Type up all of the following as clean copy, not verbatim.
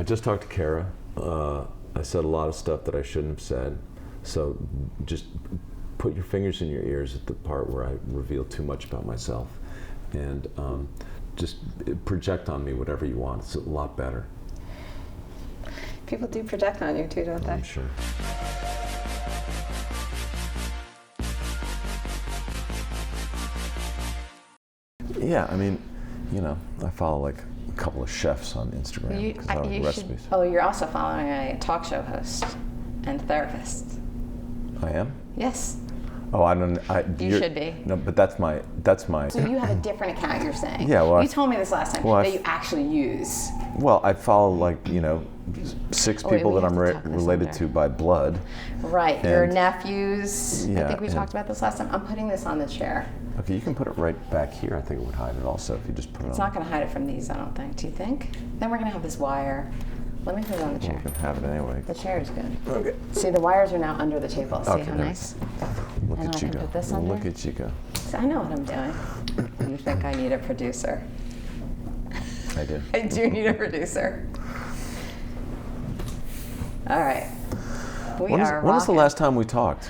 I just talked to Kara. I said a lot of stuff that I shouldn't have said. So just put your fingers in your ears at the part where I reveal too much about myself. And just project on me whatever you want. It's a lot better. People do project on you too, don't they? I'm sure. Yeah, I mean, I follow like a couple of chefs on Instagram because I like recipes. You're also following a talk show host and therapist. I am? Yes. Oh, I don't. You should be. No, but that's my. So you have a different account, you're saying? Yeah. Well, you told me this last time that you actually use. Well, I follow like 6 people that I'm related to by blood. Right. Your nephews. Yeah, I think we talked about this last time. I'm putting this on the chair. Okay, you can put it right back here. I think it would hide it also if you just put it on. It's not going to hide it from these, I don't think. Do you think? Then we're going to have this wire. Let me put it on the chair. You can have it anyway. The chair is good. Okay. See, the wires are now under the table. See how nice? Look at you go. Put this under? Look at you go. So I know what I'm doing. You think I need a producer? I do. I do need a producer. All right. When was the last time we talked?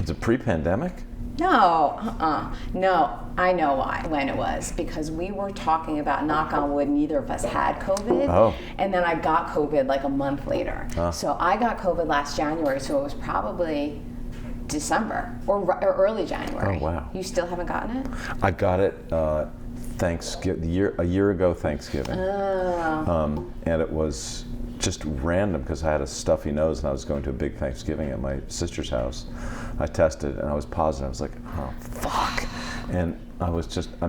Is it pre-pandemic? No, No, I know when it was, because we were talking about, knock on wood, neither of us had COVID. Oh. And then I got COVID like a month later. So I got COVID last January, so it was probably December or early January. Oh, wow. You still haven't gotten it? I got it a year ago Thanksgiving. Oh. And it was just random because I had a stuffy nose and I was going to a big Thanksgiving at my sister's house. I tested and I was positive. I was like, oh, fuck. And I was just, I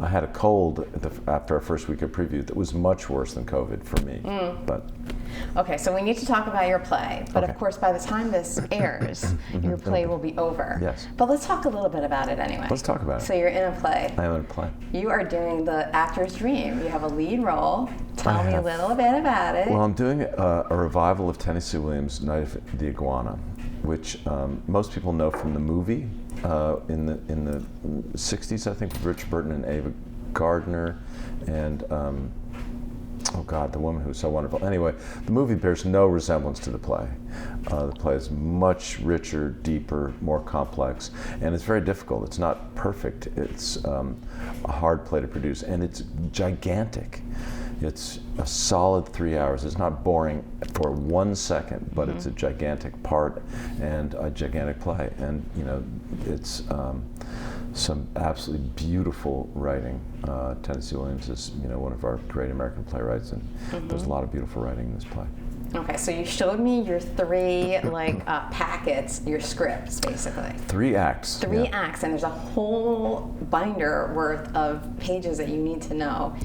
had a cold after our first week of preview that was much worse than COVID for me. But okay, so we need to talk about your play. But of course, by the time this airs, your play will be over. Yes. But let's talk a little bit about it anyway. Let's talk about it. So you're in a play. I am in a play. You are doing the actor's dream. You have a lead role. Tell me a little bit about it. Well, I'm doing a revival of Tennessee Williams' Night of the Iguana, which most people know from the movie in the 60s, I think, with Richard Burton and Ava Gardner and oh God, the woman who was so wonderful. Anyway, the movie bears no resemblance to the play. The play is much richer, deeper, more complex, and it's very difficult. It's not perfect. It's a hard play to produce, and it's gigantic. It's a solid 3 hours. It's not boring for 1 second, but it's a gigantic part and a gigantic play. And it's some absolutely beautiful writing. Tennessee Williams is one of our great American playwrights, and there's a lot of beautiful writing in this play. Okay, so you showed me your 3 packets, your scripts, basically. 3 acts. 3 acts, and there's a whole binder worth of pages that you need to know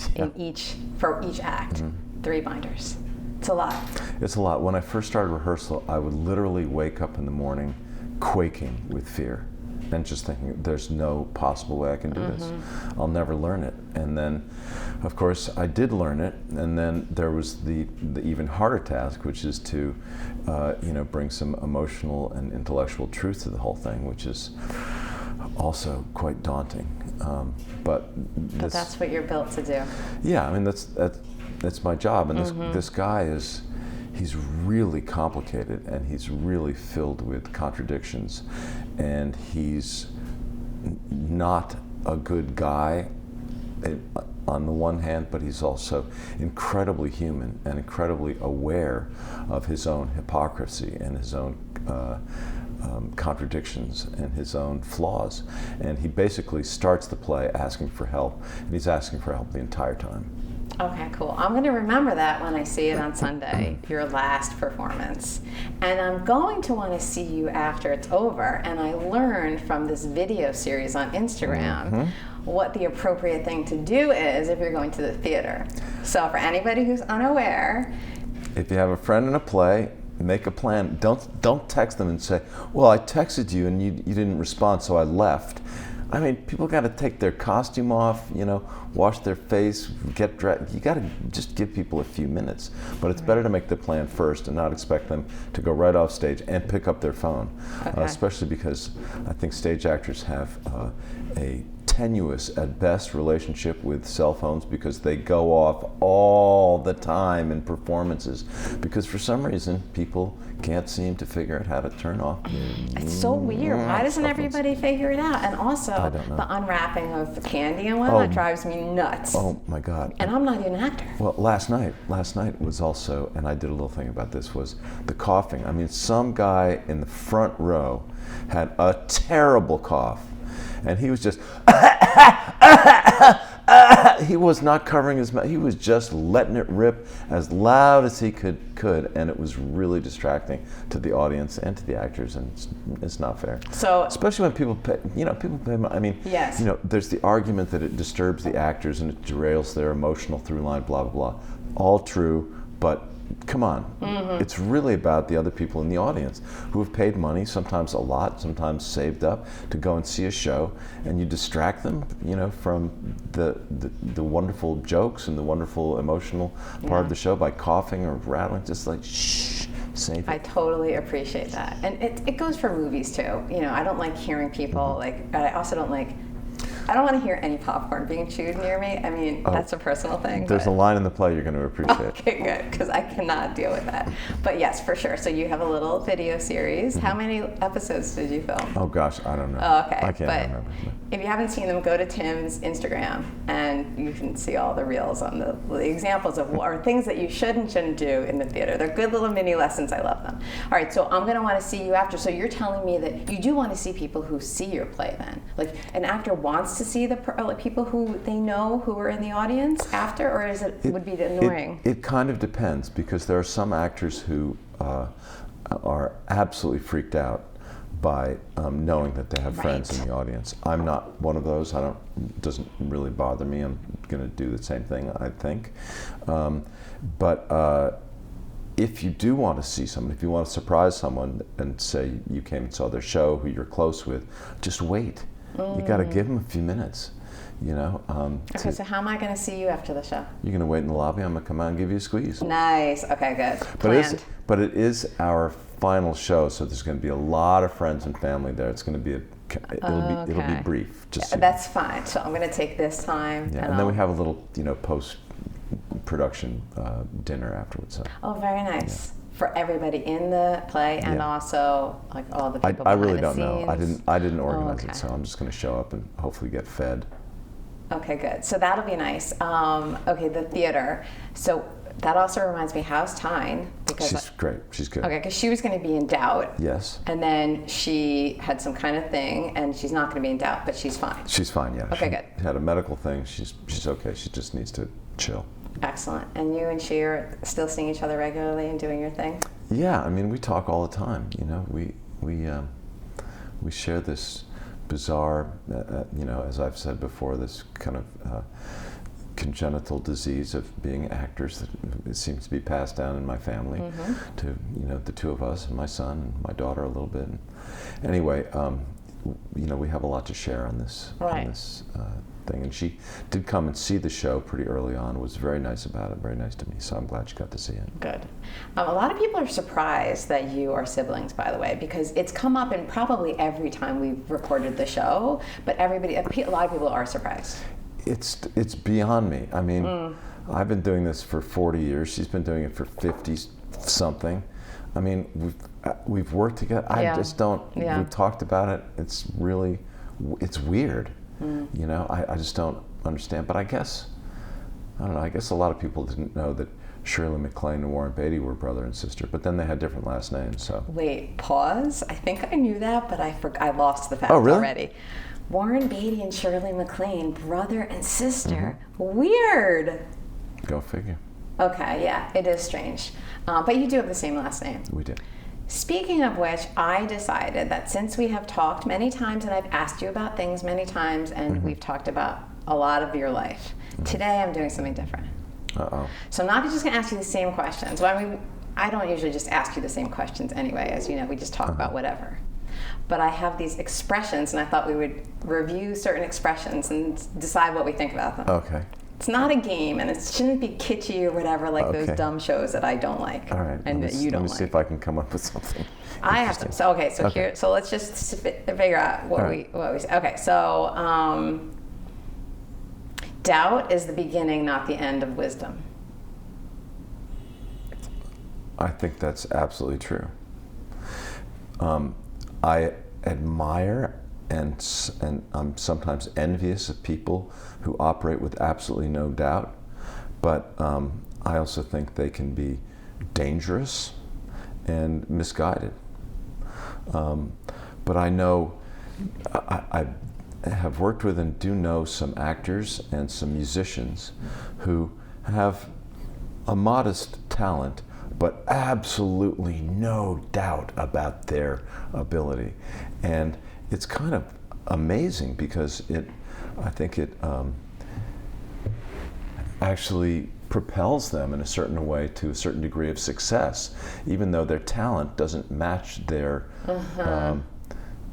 for each act. 3 binders. It's a lot. It's a lot. When I first started rehearsal, I would literally wake up in the morning quaking with fear and just thinking, there's no possible way I can do this. I'll never learn it. And then, of course, I did learn it, and then there was the even harder task, which is to bring some emotional and intellectual truth to the whole thing, which is also quite daunting. But that's what you're built to do. Yeah, that's my job. And this guy he's really complicated, and he's really filled with contradictions, and he's not a good guy on the one hand, but he's also incredibly human and incredibly aware of his own hypocrisy and his own contradictions and his own flaws. And he basically starts the play asking for help, and he's asking for help the entire time. Okay, cool. I'm going to remember that when I see it on Sunday, your last performance. And I'm going to want to see you after it's over. And I learned from this video series on Instagram what the appropriate thing to do is if you're going to the theater. So for anybody who's unaware, if you have a friend in a play, make a plan. Don't text them and say, well, I texted you and you didn't respond, so I left. I mean, people got to take their costume off, wash their face, get dressed. You got to just give people a few minutes. But it's better to make the plan first and not expect them to go right off stage and pick up their phone, especially because I think stage actors have a tenuous at best relationship with cell phones because they go off all the time in performances because for some reason people can't seem to figure out how to turn off. It's so weird. Why doesn't everybody figure it out? And also, I don't know. the unwrapping of the candy and whatnot drives me nuts. Oh my God. And I'm not even an actor. Well, last night was also, and I did a little thing about this, was the coughing. I mean, some guy in the front row had a terrible cough, and he was just, he was not covering his mouth. He was just letting it rip as loud as he could, and it was really distracting to the audience and to the actors, and it's not fair. So, especially when people pay, people pay. I mean, yes. There's the argument that it disturbs the actors and it derails their emotional through line, blah blah blah. All true, but come on, it's really about the other people in the audience who have paid money, sometimes a lot, sometimes saved up, to go and see a show, and you distract them, from the wonderful jokes and the wonderful emotional part of the show by coughing or rattling, just like shh, save it. I totally appreciate that, and it goes for movies too. I don't like hearing people I also don't like. I don't want to hear any popcorn being chewed near me. I mean, that's a personal thing. There's a line in the play you're going to appreciate. Okay, good, because I cannot deal with that. But yes, for sure. So you have a little video series. How many episodes did you film? Oh gosh, I don't know. Oh, okay. I can't remember. If you haven't seen them, go to Tim's Instagram, and you can see all the reels on the examples of or things that you should and shouldn't do in the theater. They're good little mini lessons. I love them. All right, so I'm going to want to see you after. So you're telling me that you do want to see people who see your play then? Like an actor wants to see the people who they know who are in the audience after, or would be annoying? It kind of depends, because there are some actors who are absolutely freaked out by knowing that they have friends in the audience. I'm not one of those. It doesn't really bother me. I'm going to do the same thing, I think. But if you do want to see someone, if you want to surprise someone and say you came and saw their show, who you're close with, just wait. You got to give them a few minutes. Okay, so how am I going to see you after the show? You're going to wait in the lobby. I'm going to come out and give you a squeeze. Nice. Okay, good. But it is our final show, so there's going to be a lot of friends and family there. It's going to be it'll be brief. That's fine. So I'm going to take this time. Yeah, and then we have a little post production dinner afterwards. So. Oh, very nice. Yeah. For everybody in the play and also like all the people behind the scenes. I really don't know. I didn't organize it, so I'm just going to show up and hopefully get fed. Okay, good. So that'll be nice. Okay, the theater. So that also reminds me, how's Tyne? Because she's great. She's good. Okay, because she was going to be in doubt. Yes. And then she had some kind of thing, and she's not going to be in doubt, but she's fine. She's fine, yeah. Okay, good. She had a medical thing. She's okay. She just needs to chill. Excellent. And you and she are still seeing each other regularly and doing your thing? Yeah, I mean, we talk all the time. We share this bizarre, as I've said before, this kind of congenital disease of being actors that it seems to be passed down in my family to the two of us and my son and my daughter a little bit. Anyway, we have a lot to share on this thing, and she did come and see the show pretty early on. Was very nice about it, very nice to me, so I'm glad she got to see it. Good. A lot of people are surprised that you are siblings, by the way, because it's come up in probably every time we've recorded the show, but a lot of people are surprised. It's beyond me. I mean, I've been doing this for 40 years. She's been doing it for 50 something. I mean, we've worked together. I just don't. We've talked about it. It's weird. I just don't understand. But I don't know. I guess a lot of people didn't know that Shirley MacLaine and Warren Beatty were brother and sister, but then they had different last names. So wait, pause. I think I knew that, but I lost the fact already. Warren Beatty and Shirley MacLaine, brother and sister. Weird. Go figure. Okay, yeah, it is strange. But you do have the same last name. We do. Speaking of which, I decided that since we have talked many times and I've asked you about things many times and we've talked about a lot of your life, today I'm doing something different. Uh-oh. So I'm not just going to ask you the same questions. Well, I mean, I don't usually just ask you the same questions anyway. As you know, we just talk about whatever. But I have these expressions, and I thought we would review certain expressions and decide what we think about them. Okay. It's not a game, and it shouldn't be kitschy or whatever, like those dumb shows that I don't like. All right. And that you don't like. Let me see if I can come up with something. I have them. So let's just figure out what we say. Okay, so doubt is the beginning, not the end of wisdom. I think that's absolutely true. I admire and I'm sometimes envious of people who operate with absolutely no doubt, but I also think they can be dangerous and misguided. But I know, I have worked with and do know some actors and some musicians who have a modest talent, but absolutely no doubt about their ability. And it's kind of amazing because I think it actually propels them in a certain way to a certain degree of success, even though their talent doesn't match their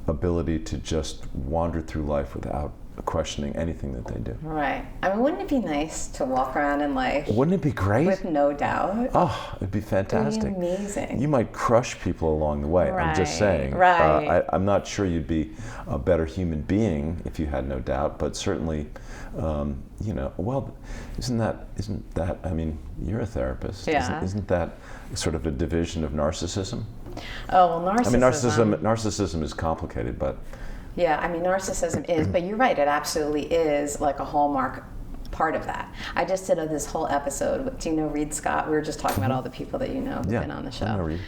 ability to just wander through life without questioning anything that they do. Right. I mean, wouldn't it be nice to walk around in life? Wouldn't it be great? With no doubt. Oh, it'd be fantastic. It'd be amazing. You might crush people along the way. Right. I'm just saying. Right. I'm not sure you'd be a better human being if you had no doubt, but certainly, well, isn't that? I mean, you're a therapist. Yeah. Isn't that sort of a division of narcissism? Oh, well, narcissism. I mean, narcissism is complicated, but. Yeah, I mean, narcissism is, but you're right, it absolutely is like a hallmark part of that. I just did this whole episode with, do you know Reed Scott? We were just talking about all the people that you know who've been on the show. I know Reed.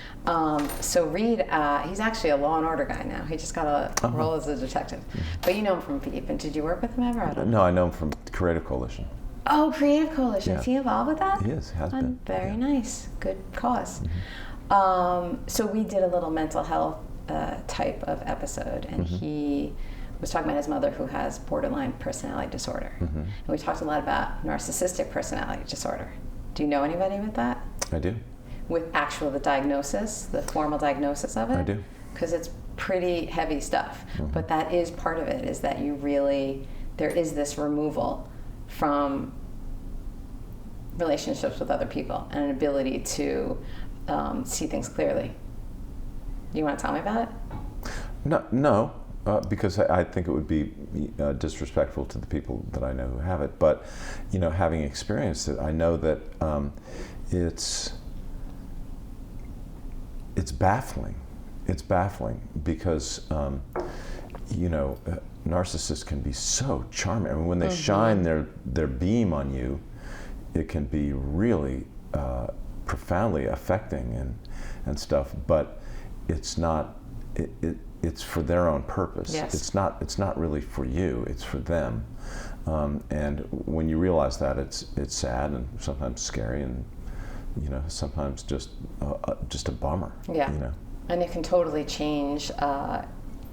So Reed, he's actually a Law and Order guy now. He just got a role as a detective. But you know him from Veep, and did you work with him ever? I don't know. No, I know him from Creative Coalition. Oh, Creative Coalition. Yeah. Is he involved with that? He is, has been. Very nice. Good cause. So we did a little mental health type of episode, and he was talking about his mother who has borderline personality disorder. And we talked a lot about narcissistic personality disorder. Do you know anybody with that? I do. With the diagnosis, the formal diagnosis of it? I do. Because it's pretty heavy stuff. But that is part of it, is that there is this removal from relationships with other people and an ability to see things clearly. Do you want to tell me about it? No, because I think it would be disrespectful to the people that I know who have it. But, having experienced it, I know that it's baffling. It's baffling because, narcissists can be so charming. I mean, when they shine their beam on you, it can be really profoundly affecting and stuff. But it's not. It's for their own purpose. Yes. It's not really for you. It's for them. And when you realize that, it's sad and sometimes scary and sometimes just a bummer. Yeah. And it can totally change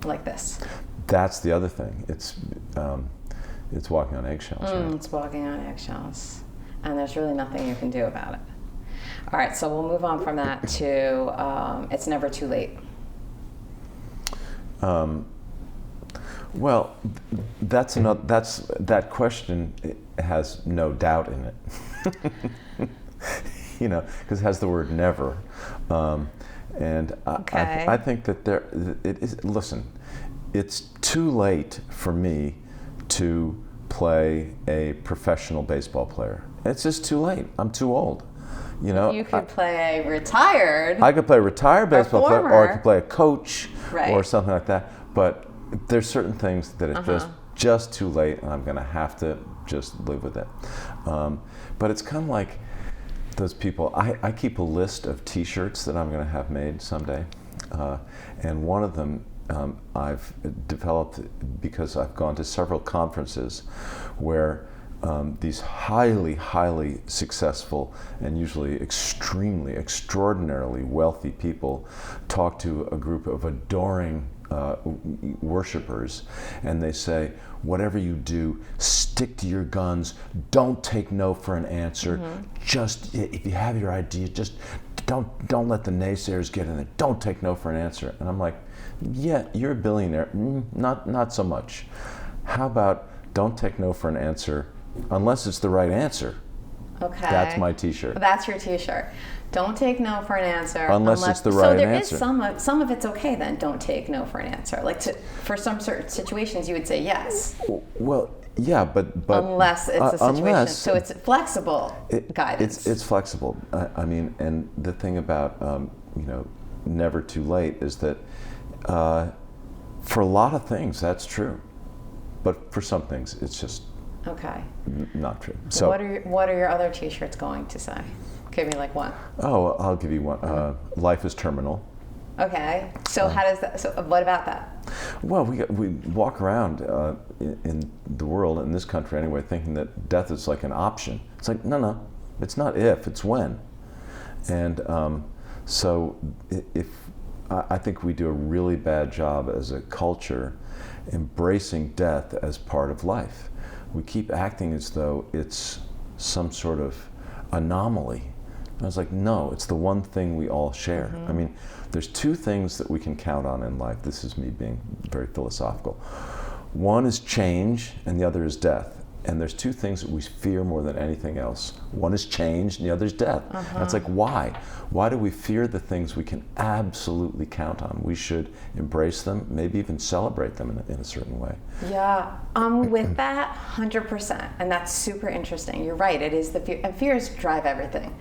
like this. That's the other thing. It's walking on eggshells. Right? It's walking on eggshells, and there's really nothing you can do about it. All right, so we'll move on from that to it's never too late. Well, that question has no doubt in it. Because it has the word never. And I think that it is. Listen, it's too late for me to play a professional baseball player. It's just too late. I'm too old. You could play retired. I could play a retired baseball player, or I could play a coach, right, or something like that. But there's certain things that it's just too late, and I'm going to have to just live with it. But it's kind of like those people. I keep a list of T-shirts that I'm going to have made someday, and one of them I've developed because I've gone to several conferences where these highly successful and usually extraordinarily wealthy people talk to a group of adoring worshipers, and they say, whatever you do, stick to your guns, don't take no for an answer, just, if you have your idea, just don't let the naysayers get in there, don't take no for an answer. And I'm like, yeah, you're a billionaire, not so much. How about don't take no for an answer unless it's the right answer? Okay. That's my T-shirt. That's your T-shirt. Don't take no for an answer unless it's the right answer. So there is some of it's okay then. Don't take no for an answer. For some certain situations, you would say yes. Well, Yeah, but unless it's a situation. unless So it's flexible guidance. It's flexible. I mean, and the thing about never too late is that for a lot of things that's true, but for some things it's just okay. Not true. So what are your other T-shirts going to say? Give me like one. Oh, I'll give you one. Life is terminal. Okay. So how does that? So what about that? Well, we walk around in the world, in this country anyway, thinking that death is like an option. It's like, no, it's not if, it's when. And so if I think we do a really bad job as a culture embracing death as part of life. We keep acting as though it's some sort of anomaly. And I was like, no, it's the one thing we all share. Mm-hmm. I mean, there's two things that we can count on in life. This is me being very philosophical. One is change, and the other is death. And there's two things that we fear more than anything else. One is change, and the other is death. And it's like, why? Why do we fear the things we can absolutely count on? We should embrace them, maybe even celebrate them in a certain way. Yeah, I'm with that 100%, and that's super interesting. You're right. It is the fear, and fears drive everything.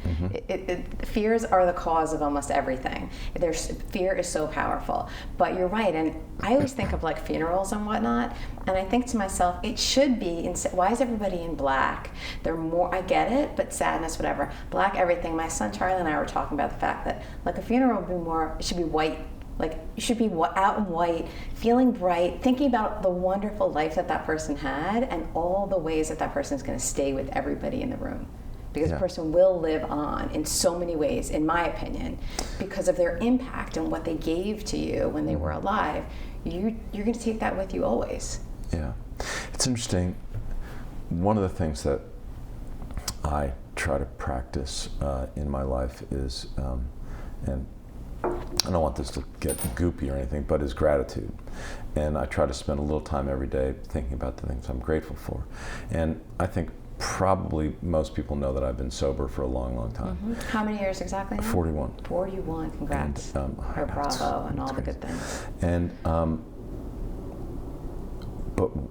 Fears are the cause of almost everything. Fear is so powerful. But you're right, and I always think of like funerals and whatnot, and I think to myself, it should be. Why is everybody in black? They're more. I get it, but sadness, whatever. Black, everything. My son Charlie and I were talking about the fact that like a funeral would be more. It should be white. Like, you should be out in white, feeling bright, thinking about the wonderful life that person had and all the ways that person is going to stay with everybody in the room. Because the person will live on in so many ways, in my opinion, because of their impact and what they gave to you when they were alive. You're going to take that with you always. Yeah. It's interesting. One of the things that I try to practice in my life is, and I don't want this to get goopy or anything, but is gratitude. And I try to spend a little time every day thinking about the things I'm grateful for. And I think probably most people know that I've been sober for a long, long time. How many years exactly now? 41. 41, congrats. Or bravo, and all the good things. And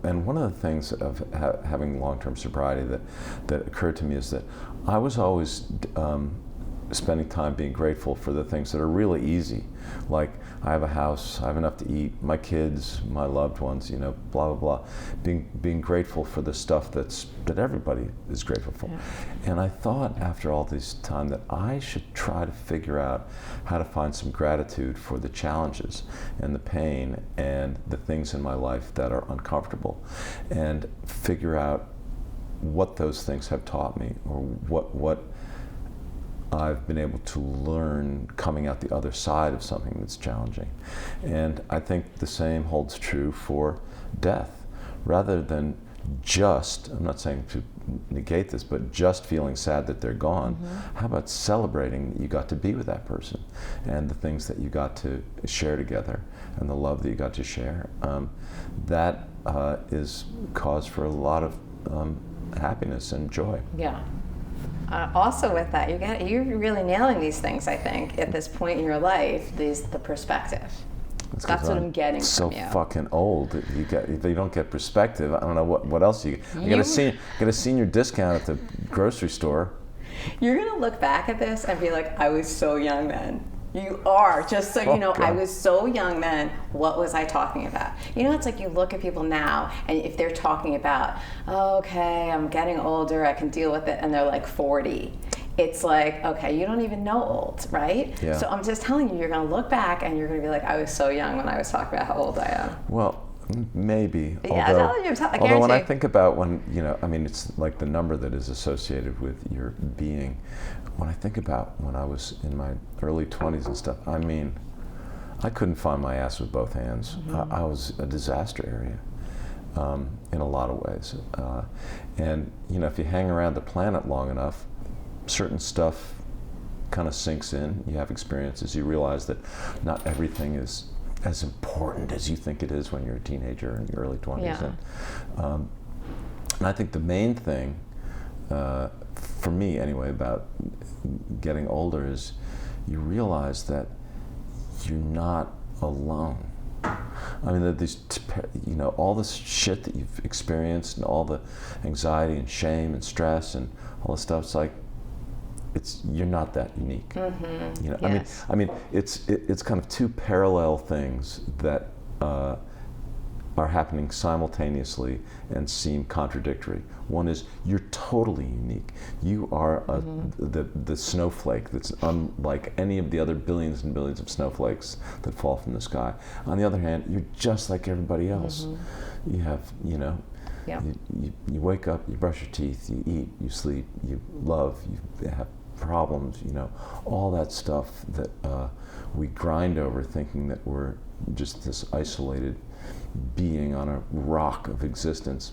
and one of the things of having long-term sobriety that occurred to me is that I was always spending time being grateful for the things that are really easy, like I have a house, I have enough to eat, my kids, my loved ones, blah blah blah. Being grateful for the stuff that everybody is grateful for. And I thought after all this time that I should try to figure out how to find some gratitude for the challenges and the pain and the things in my life that are uncomfortable, and figure out what those things have taught me, or what I've been able to learn coming out the other side of something that's challenging. And I think the same holds true for death. Rather than just, I'm not saying to negate this, but just feeling sad that they're gone, how about celebrating that you got to be with that person and the things that you got to share together and the love that you got to share. That is cause for a lot of happiness and joy. Yeah. Also with that, you're really nailing these things, I think, at this point in your life, the perspective. That's what I'm getting from you. So fucking old. If you don't get perspective, I don't know what else you get a senior discount at the grocery store. You're going to look back at this and be like, I was so young then. You are, just so you know, I was so young then. What was I talking about? It's like you look at people now, and if they're talking about, okay, I'm getting older, I can deal with it, and they're like 40. It's like, okay, you don't even know old, right? Yeah. So I'm just telling you, you're going to look back, and you're going to be like, I was so young when I was talking about how old I am. Well, maybe. Yeah, although when I think about it's like the number that is associated with your being. When I think about when I was in my early 20s and stuff, I couldn't find my ass with both hands. I was a disaster area in a lot of ways. And if you hang around the planet long enough, certain stuff kind of sinks in. You have experiences. You realize that not everything is as important as you think it is when you're a teenager in your early 20s. Yeah. And I think the main thing, for me anyway, about getting older is you realize that you're not alone. I mean, all this shit that you've experienced and all the anxiety and shame and stress and all this stuff, it's like, you're not that unique. Mm-hmm. You know, Yes. I mean, it's kind of two parallel things that are happening simultaneously and seem contradictory. One is you're totally unique. You are the snowflake that's unlike any of the other billions and billions of snowflakes that fall from the sky. On the other hand, you're just like everybody else. Mm-hmm. You have, Yeah. you wake up, you brush your teeth, you eat, you sleep, you love, you have problems, all that stuff that we grind over thinking that we're just this isolated being on a rock of existence.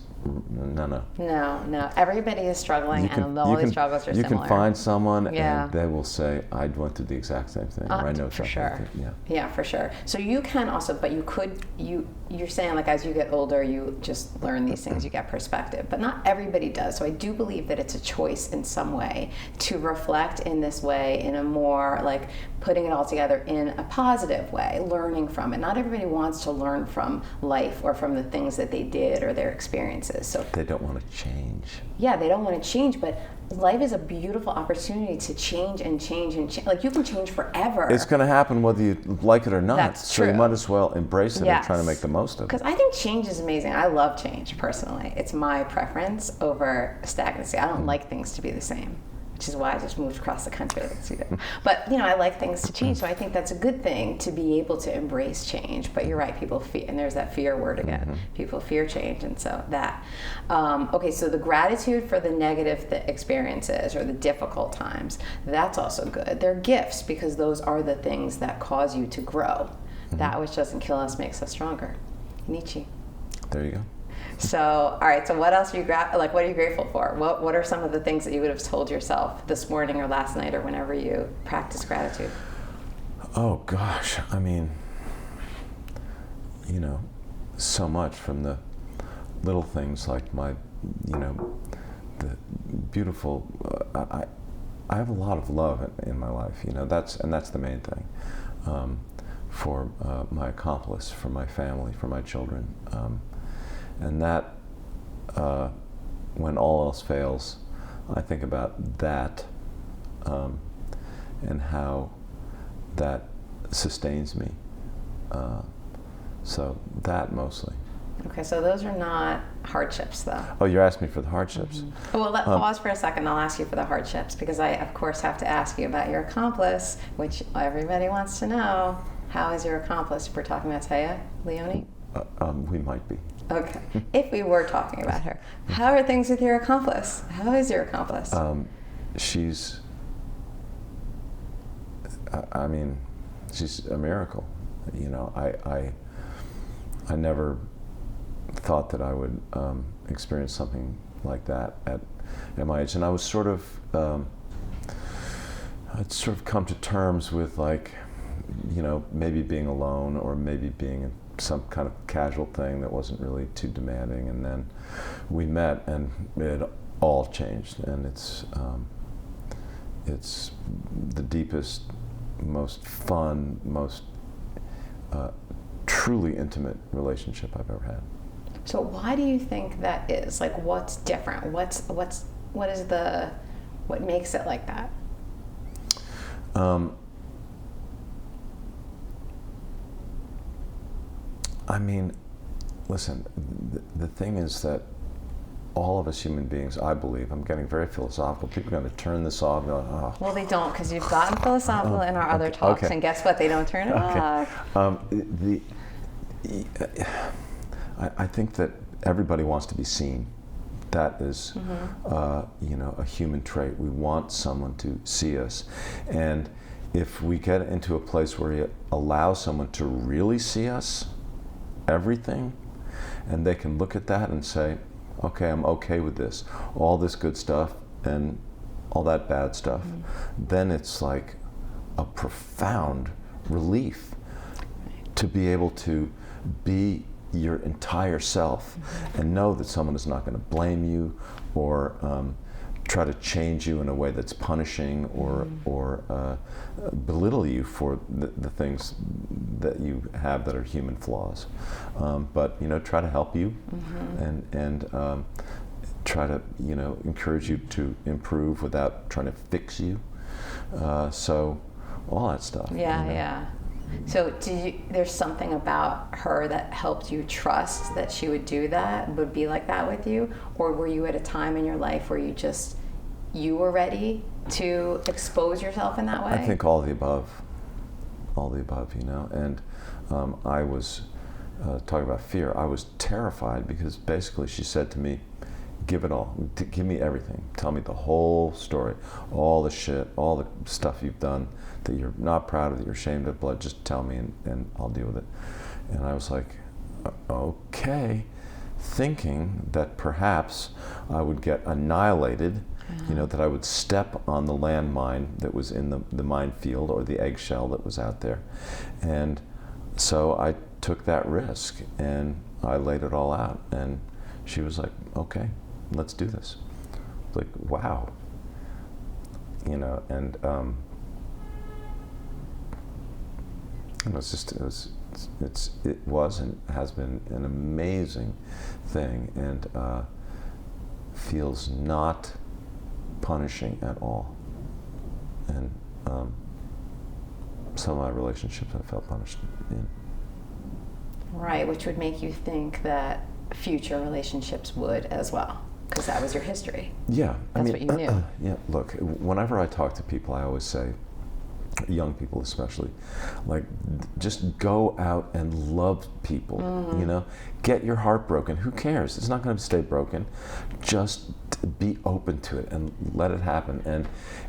No. Everybody is struggling, and all these struggles are similar. You can find someone, Yeah. and they will say, "I went through the exact same thing." Or, I know for something sure. like that. Yeah, for sure. So you can also, but you're saying, like, as you get older, you just learn these things, you get perspective. But not everybody does. So I do believe that it's a choice in some way to reflect in this way, in a more, like, putting it all together in a positive way, learning from it. Not everybody wants to learn from life or from the things that they did or their experiences. So they don't want to change. Yeah, they don't want to change, but life is a beautiful opportunity to change and change and change. Like, you can change forever. It's going to happen whether you like it or not. That's so true. You might as well embrace it and try to make the most of it. Because I think change is amazing. I love change, personally. It's my preference over stagnancy. I don't like things to be the same, which is why I just moved across the country. But, I like things to change, so I think that's a good thing, to be able to embrace change. But you're right, people fear, and there's that fear word again. Mm-hmm. People fear change, and so that. Okay, so the gratitude for the negative experiences or the difficult times, that's also good. They're gifts, because those are the things that cause you to grow. Mm-hmm. That which doesn't kill us makes us stronger. Nietzsche. There you go. So, all right. So, what else are you what are you grateful for? What are some of the things that you would have told yourself this morning or last night or whenever you practice gratitude? Oh gosh, I mean, so much, from the little things like my, the beautiful. I have a lot of love in my life. That's the main thing. For my accomplice, for my family, for my children. And that, when all else fails, I think about that, and how that sustains me. So that mostly. Okay, so those are not hardships, though. Oh, you're asking me for the hardships? Mm-hmm. Well, pause for a second. I'll ask you for the hardships, because I, of course, have to ask you about your accomplice, which everybody wants to know. How is your accomplice? We're talking about Taya Leone? We might be. Okay. If we were talking about her, how are things with your accomplice? How is your accomplice? She's a miracle. I never thought that I would experience something like that at my age, and I was I'd sort of come to terms with, like, maybe being alone, or maybe being some kind of casual thing that wasn't really too demanding, and then we met, and it all changed, and it's the deepest, most fun, most truly intimate relationship I've ever had. So why do you think that is? Like, what's different? What makes it like that? Listen, the thing is that all of us human beings, I believe, I'm getting very philosophical. People are going to turn this off and go, oh. Well, they don't, because you've gotten philosophical in our other talks, and guess what? They don't turn it off. I think that everybody wants to be seen. That is, a human trait. We want someone to see us. And if we get into a place where we allow someone to really see us, everything, and they can look at that and say, okay, I'm okay with this, all this good stuff and all that bad stuff, then it's like a profound relief to be able to be your entire self and know that someone is not going to blame you or try to change you in a way that's punishing or belittle you for the things that you have that are human flaws. But try to help you and try to encourage you to improve without trying to fix you. So all that stuff. Yeah. So there's something about her that helped you trust that she would do that, would be like that with you? Or were you at a time in your life where you were ready to expose yourself in that way? I think all the above, and I was, talking about fear, I was terrified because basically she said to me, give it all, give me everything, tell me the whole story, all the shit, all the stuff you've done that you're not proud of, that you're ashamed of, blood, just tell me and I'll deal with it. And I was like, okay, thinking that perhaps I would get annihilated, that I would step on the landmine that was in the minefield or the eggshell that was out there. And so I took that risk and I laid it all out. And she was like, okay, let's do this. Like, wow. And it was and has been an amazing thing, and feels not punishing at all. And some of my relationships I felt punished in. Right, which would make you think that future relationships would as well, because that was your history. Yeah, That's what you knew. Yeah, look, whenever I talk to people, I always say, young people especially, like, just go out and love people, get your heart broken. Who cares? It's not going to stay broken. Just be open to it and let it happen.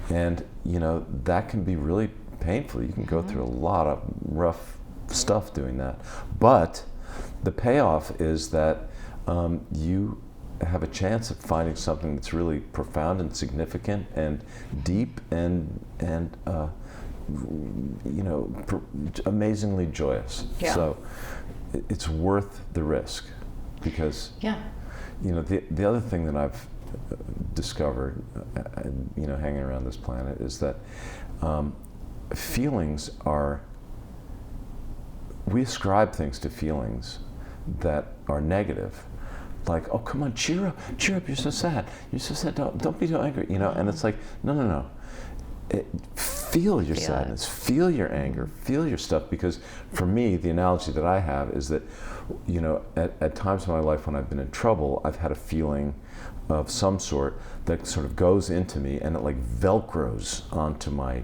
And that can be really painful. You can go through a lot of rough stuff doing that. But the payoff is that you have a chance of finding something that's really profound and significant and deep and amazingly joyous. Yeah. So it's worth the risk, because the other thing that I've discovered hanging around this planet is that feelings we ascribe things to feelings that are negative. Like, oh, come on, cheer up, you're so sad, don't be so angry, and it's like, no. Feel your sadness, feel your anger, feel your stuff, because for me, the analogy that I have is that, at times in my life when I've been in trouble, I've had a feeling of some sort that sort of goes into me and it like velcros onto my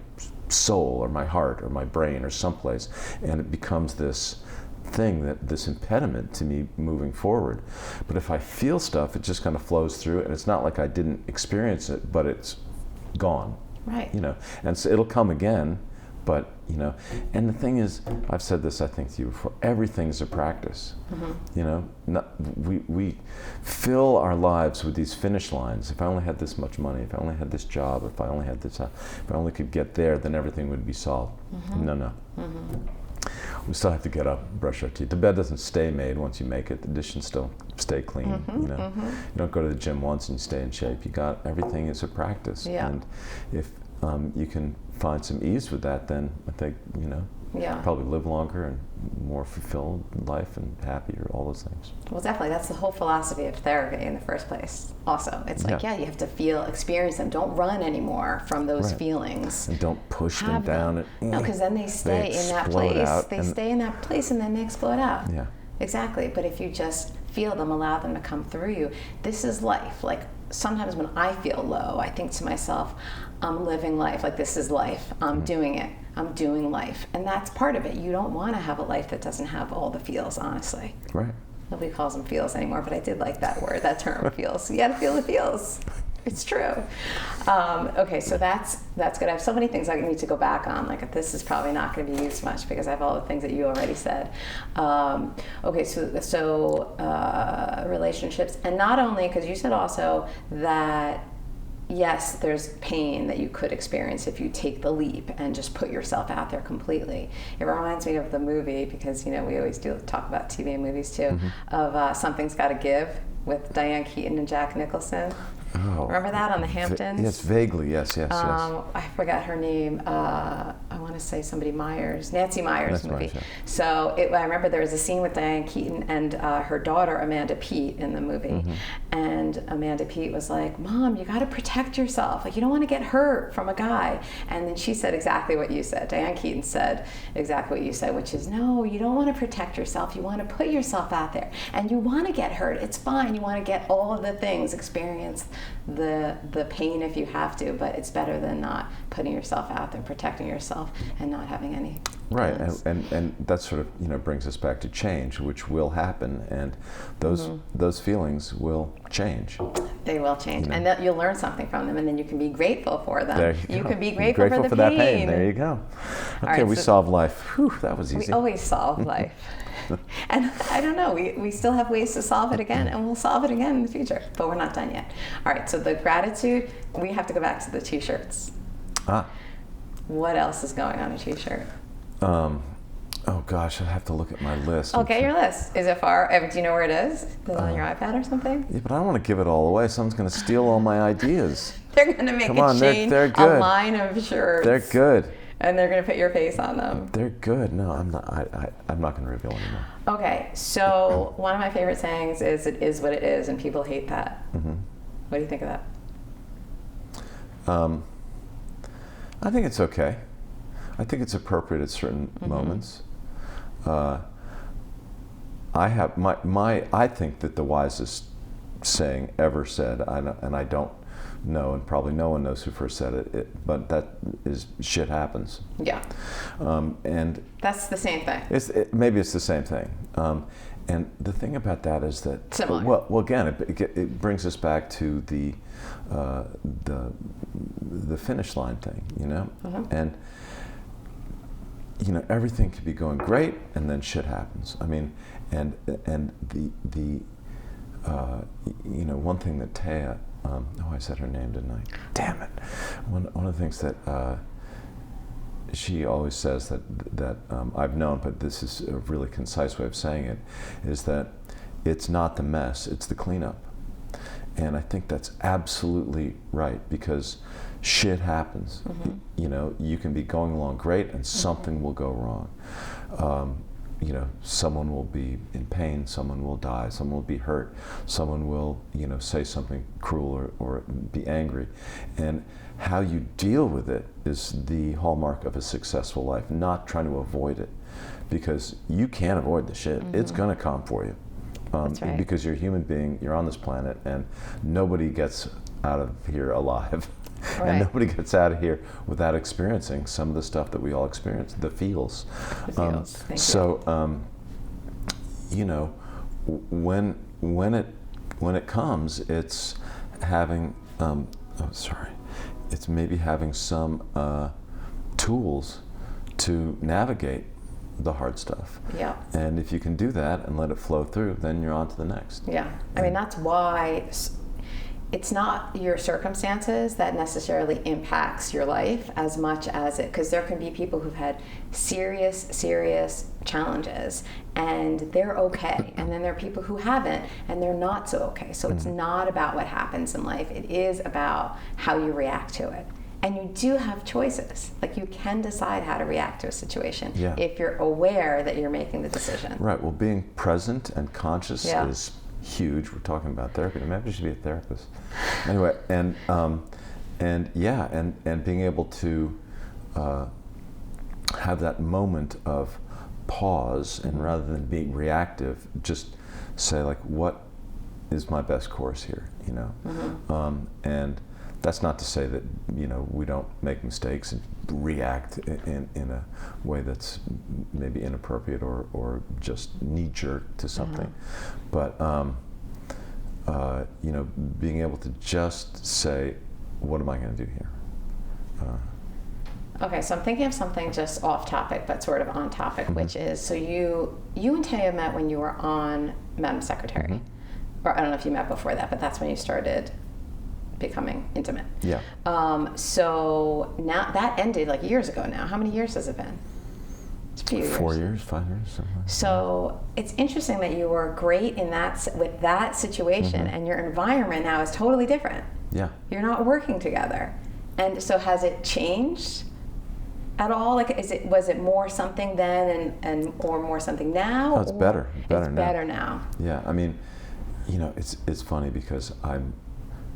soul or my heart or my brain or someplace, and it becomes this thing, this impediment to me moving forward. But if I feel stuff, it just kind of flows through, and it's not like I didn't experience it, but it's gone. Right. And so it'll come again, but and the thing is, I've said this, I think, to you before, everything's a practice. We fill our lives with these finish lines. If I only had this much money, if I only had this job, if I only had this, if I only could get there, then everything would be solved. No. We still have to get up, brush our teeth. The bed doesn't stay made once you make it. The dishes still stay clean. You don't go to the gym once and you stay in shape. Everything is a practice. Yeah. And if you can find some ease with that, then I think probably live longer and more fulfilled life and happier, all those things. Well, definitely, that's the whole philosophy of therapy in the first place. Also, it's like, you have to experience them. Don't run anymore from those feelings. And don't push them down. No, because then they stay in that place. They stay in that place and then they explode out. Yeah. Exactly. But if you just feel them, allow them to come through you, this is life. Like, sometimes when I feel low, I think to myself, I'm living life. Like, this is life. I'm doing it. I'm doing life. And that's part of it. You don't want to have a life that doesn't have all the feels, honestly. Right. Nobody calls them feels anymore, but I did like that word, that term, feels. You got to feel the feels. It's true. Okay, so that's good. I have so many things I need to go back on. Like, this is probably not going to be used much because I have all the things that you already said. Okay, so relationships, and not only, because you said also that yes, there's pain that you could experience if you take the leap and just put yourself out there completely. It reminds me of the movie, because we always do talk about TV and movies too, of Something's Gotta Give with Diane Keaton and Jack Nicholson. Oh. Remember that on the Hamptons? Yes, vaguely. Yes. I forgot her name. I want to say somebody Myers, Nancy Myers movie. Myers, yeah. So I remember there was a scene with Diane Keaton and her daughter Amanda Peet in the movie, and Amanda Peet was like, "Mom, you got to protect yourself. Like you don't want to get hurt from a guy." And then she said exactly what you said. Diane Keaton said exactly what you said, which is, "No, you don't want to protect yourself. You want to put yourself out there, and you want to get hurt. It's fine. You want to get all of the things, experience the pain if you have to, but it's better than not putting yourself out there, protecting yourself, and not having any." Right, and that sort of brings us back to change, which will happen, and those feelings will change. They will change, and that you'll learn something from them, and then you can be grateful for them. There you can go. be grateful for the that pain. pain. There you go. Okay, right, we so solved life. Whew, that was easy. We always solve life. And I don't know, we still have ways to solve it again, and we'll solve it again in the future, but we're not done yet. All right, so the gratitude, we have to go back to the t-shirts. What else is going on a t-shirt? Oh gosh, I'd have to look at my list. Okay, your list. Is it far? Do you know where it is? Is it on your iPad or something? Yeah, but I don't want to give it all away. Someone's going to steal all my ideas. They're going to make Come on, they're a good. line of shirts. They're good. And they're going to put your face on them. They're good. No, I'm not. I'm not going to reveal anymore. Okay, so one of my favorite sayings is "It is what it is," and people hate that. What do you think of that? I think it's okay. I think it's appropriate at certain moments. I have I think that the wisest saying ever said, and I don't know, and probably no one knows who first said it, but that is shit happens. Yeah. And that's the same thing. Maybe it's the same thing. And the thing about that is that, similar. Well, again, it brings us back to the finish line thing, and everything could be going great, and then shit happens. I mean, and the one thing that Taya, I said her name, didn't I? Damn it! One of the things that she always says that I've known, but this is a really concise way of saying it, is that it's not the mess, it's the cleanup. And I think that's absolutely right, because shit happens. You can be going along great and something will go wrong. Someone will be in pain, someone will die, someone will be hurt, someone will, say something cruel or be angry. And how you deal with it is the hallmark of a successful life, not trying to avoid it, because you can't avoid the shit. It's gonna come for you. That's right. Because you're a human being, you're on this planet, and nobody gets out of here alive. Right. And nobody gets out of here without experiencing some of the stuff that we all experience, the feels. The feels. Thank you. When it comes, it's having it's maybe having some tools to navigate the hard stuff. Yeah. And if you can do that and let it flow through, then you're on to the next. Yeah. I mean, that's why it's not your circumstances that necessarily impacts your life as much as because there can be people who've had serious challenges and they're okay. And then there are people who haven't and they're not so okay. So it's not about what happens in life. It is about how you react to it. And you do have choices. Like you can decide how to react to a situation if you're aware that you're making the decision. Right. Well, being present and conscious is huge. We're talking about therapy. Maybe I should be a therapist. Anyway, and being able to have that moment of pause, and rather than being reactive, just say like, what is my best course here? And that's not to say that we don't make mistakes and react in a way that's maybe inappropriate or just knee-jerk to something, but being able to just say, what am I going to do here? Okay, so I'm thinking of something just off topic, but sort of on topic, which is, so you and Taya met when you were on Madam Secretary, or I don't know if you met before that, but that's when you started becoming intimate. Yeah. So now that ended like years ago now. How many years has it been? It's a few years. 4 years, 5 years, something like that. So it's interesting that you were great in with that situation, and your environment now is totally different. Yeah. You're not working together. And so has it changed at all? Like, was it more something then and or more something now? Oh, it's better. Better now. Better now. Yeah, I mean, it's funny because I'm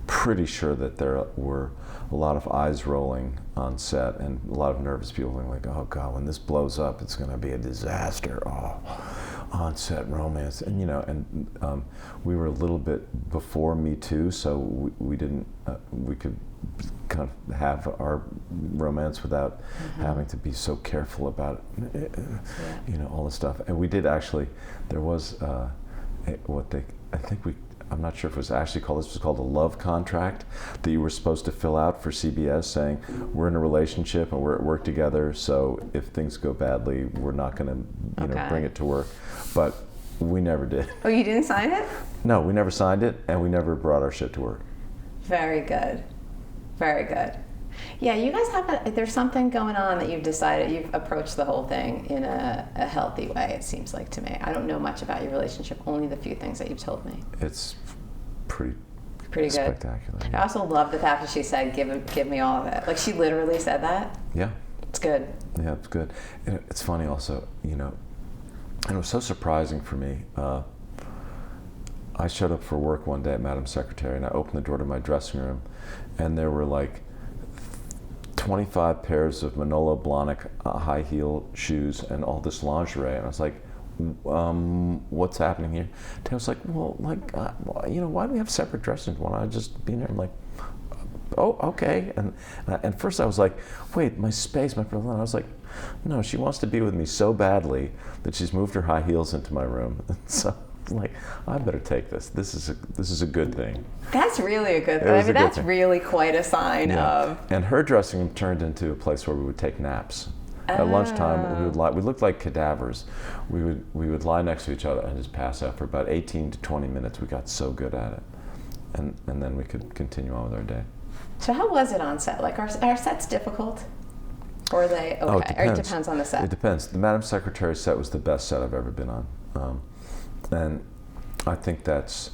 pretty sure that there were a lot of eyes rolling on set and a lot of nervous people being like, oh God, when this blows up, it's going to be a disaster. Oh, on-set romance. And we were a little bit before Me Too, so we didn't, we could kind of have our romance without having to be so careful about all the stuff. And we did actually, there was I'm not sure if it was actually called, this was called a love contract that you were supposed to fill out for CBS saying, we're in a relationship and we're at work together, so if things go badly, we're not going to bring it to work. But we never did. Oh, you didn't sign it? No, we never signed it, and we never brought our shit to work. Very good. Very good. Yeah, you guys have there's something going on that you've approached the whole thing in a healthy way, it seems like to me. I don't know much about your relationship, only the few things that you've told me. It's pretty good. Spectacular. Yeah. I also love the fact that she said, give me all of it. Like, she literally said that. Yeah. It's good. Yeah, it's good. And it's funny also, and it was so surprising for me. I showed up for work one day at Madam Secretary, and I opened the door to my dressing room, and there were like 25 pairs of Manolo Blahnik high heel shoes and all this lingerie, and I was like, what's happening here? And I was like, why do we have separate dressing rooms? Why don't I just be in there? I'm like, oh, okay. And first I was like, wait, my space, my brother. I was like, no, she wants to be with me so badly that she's moved her high heels into my room. So I'm like, I better take this. This is a good thing. That's really a good thing. I mean, that's really quite a sign of. And her dressing room turned into a place where we would take naps. At lunchtime, we looked like cadavers. We would lie next to each other and just pass out for about 18 to 20 minutes. We got so good at it. And then we could continue on with our day. So how was it on set? Like, are sets difficult? Or are they okay? Oh, it depends. Or it depends on the set? It depends. The Madam Secretary set was the best set I've ever been on. And I think that's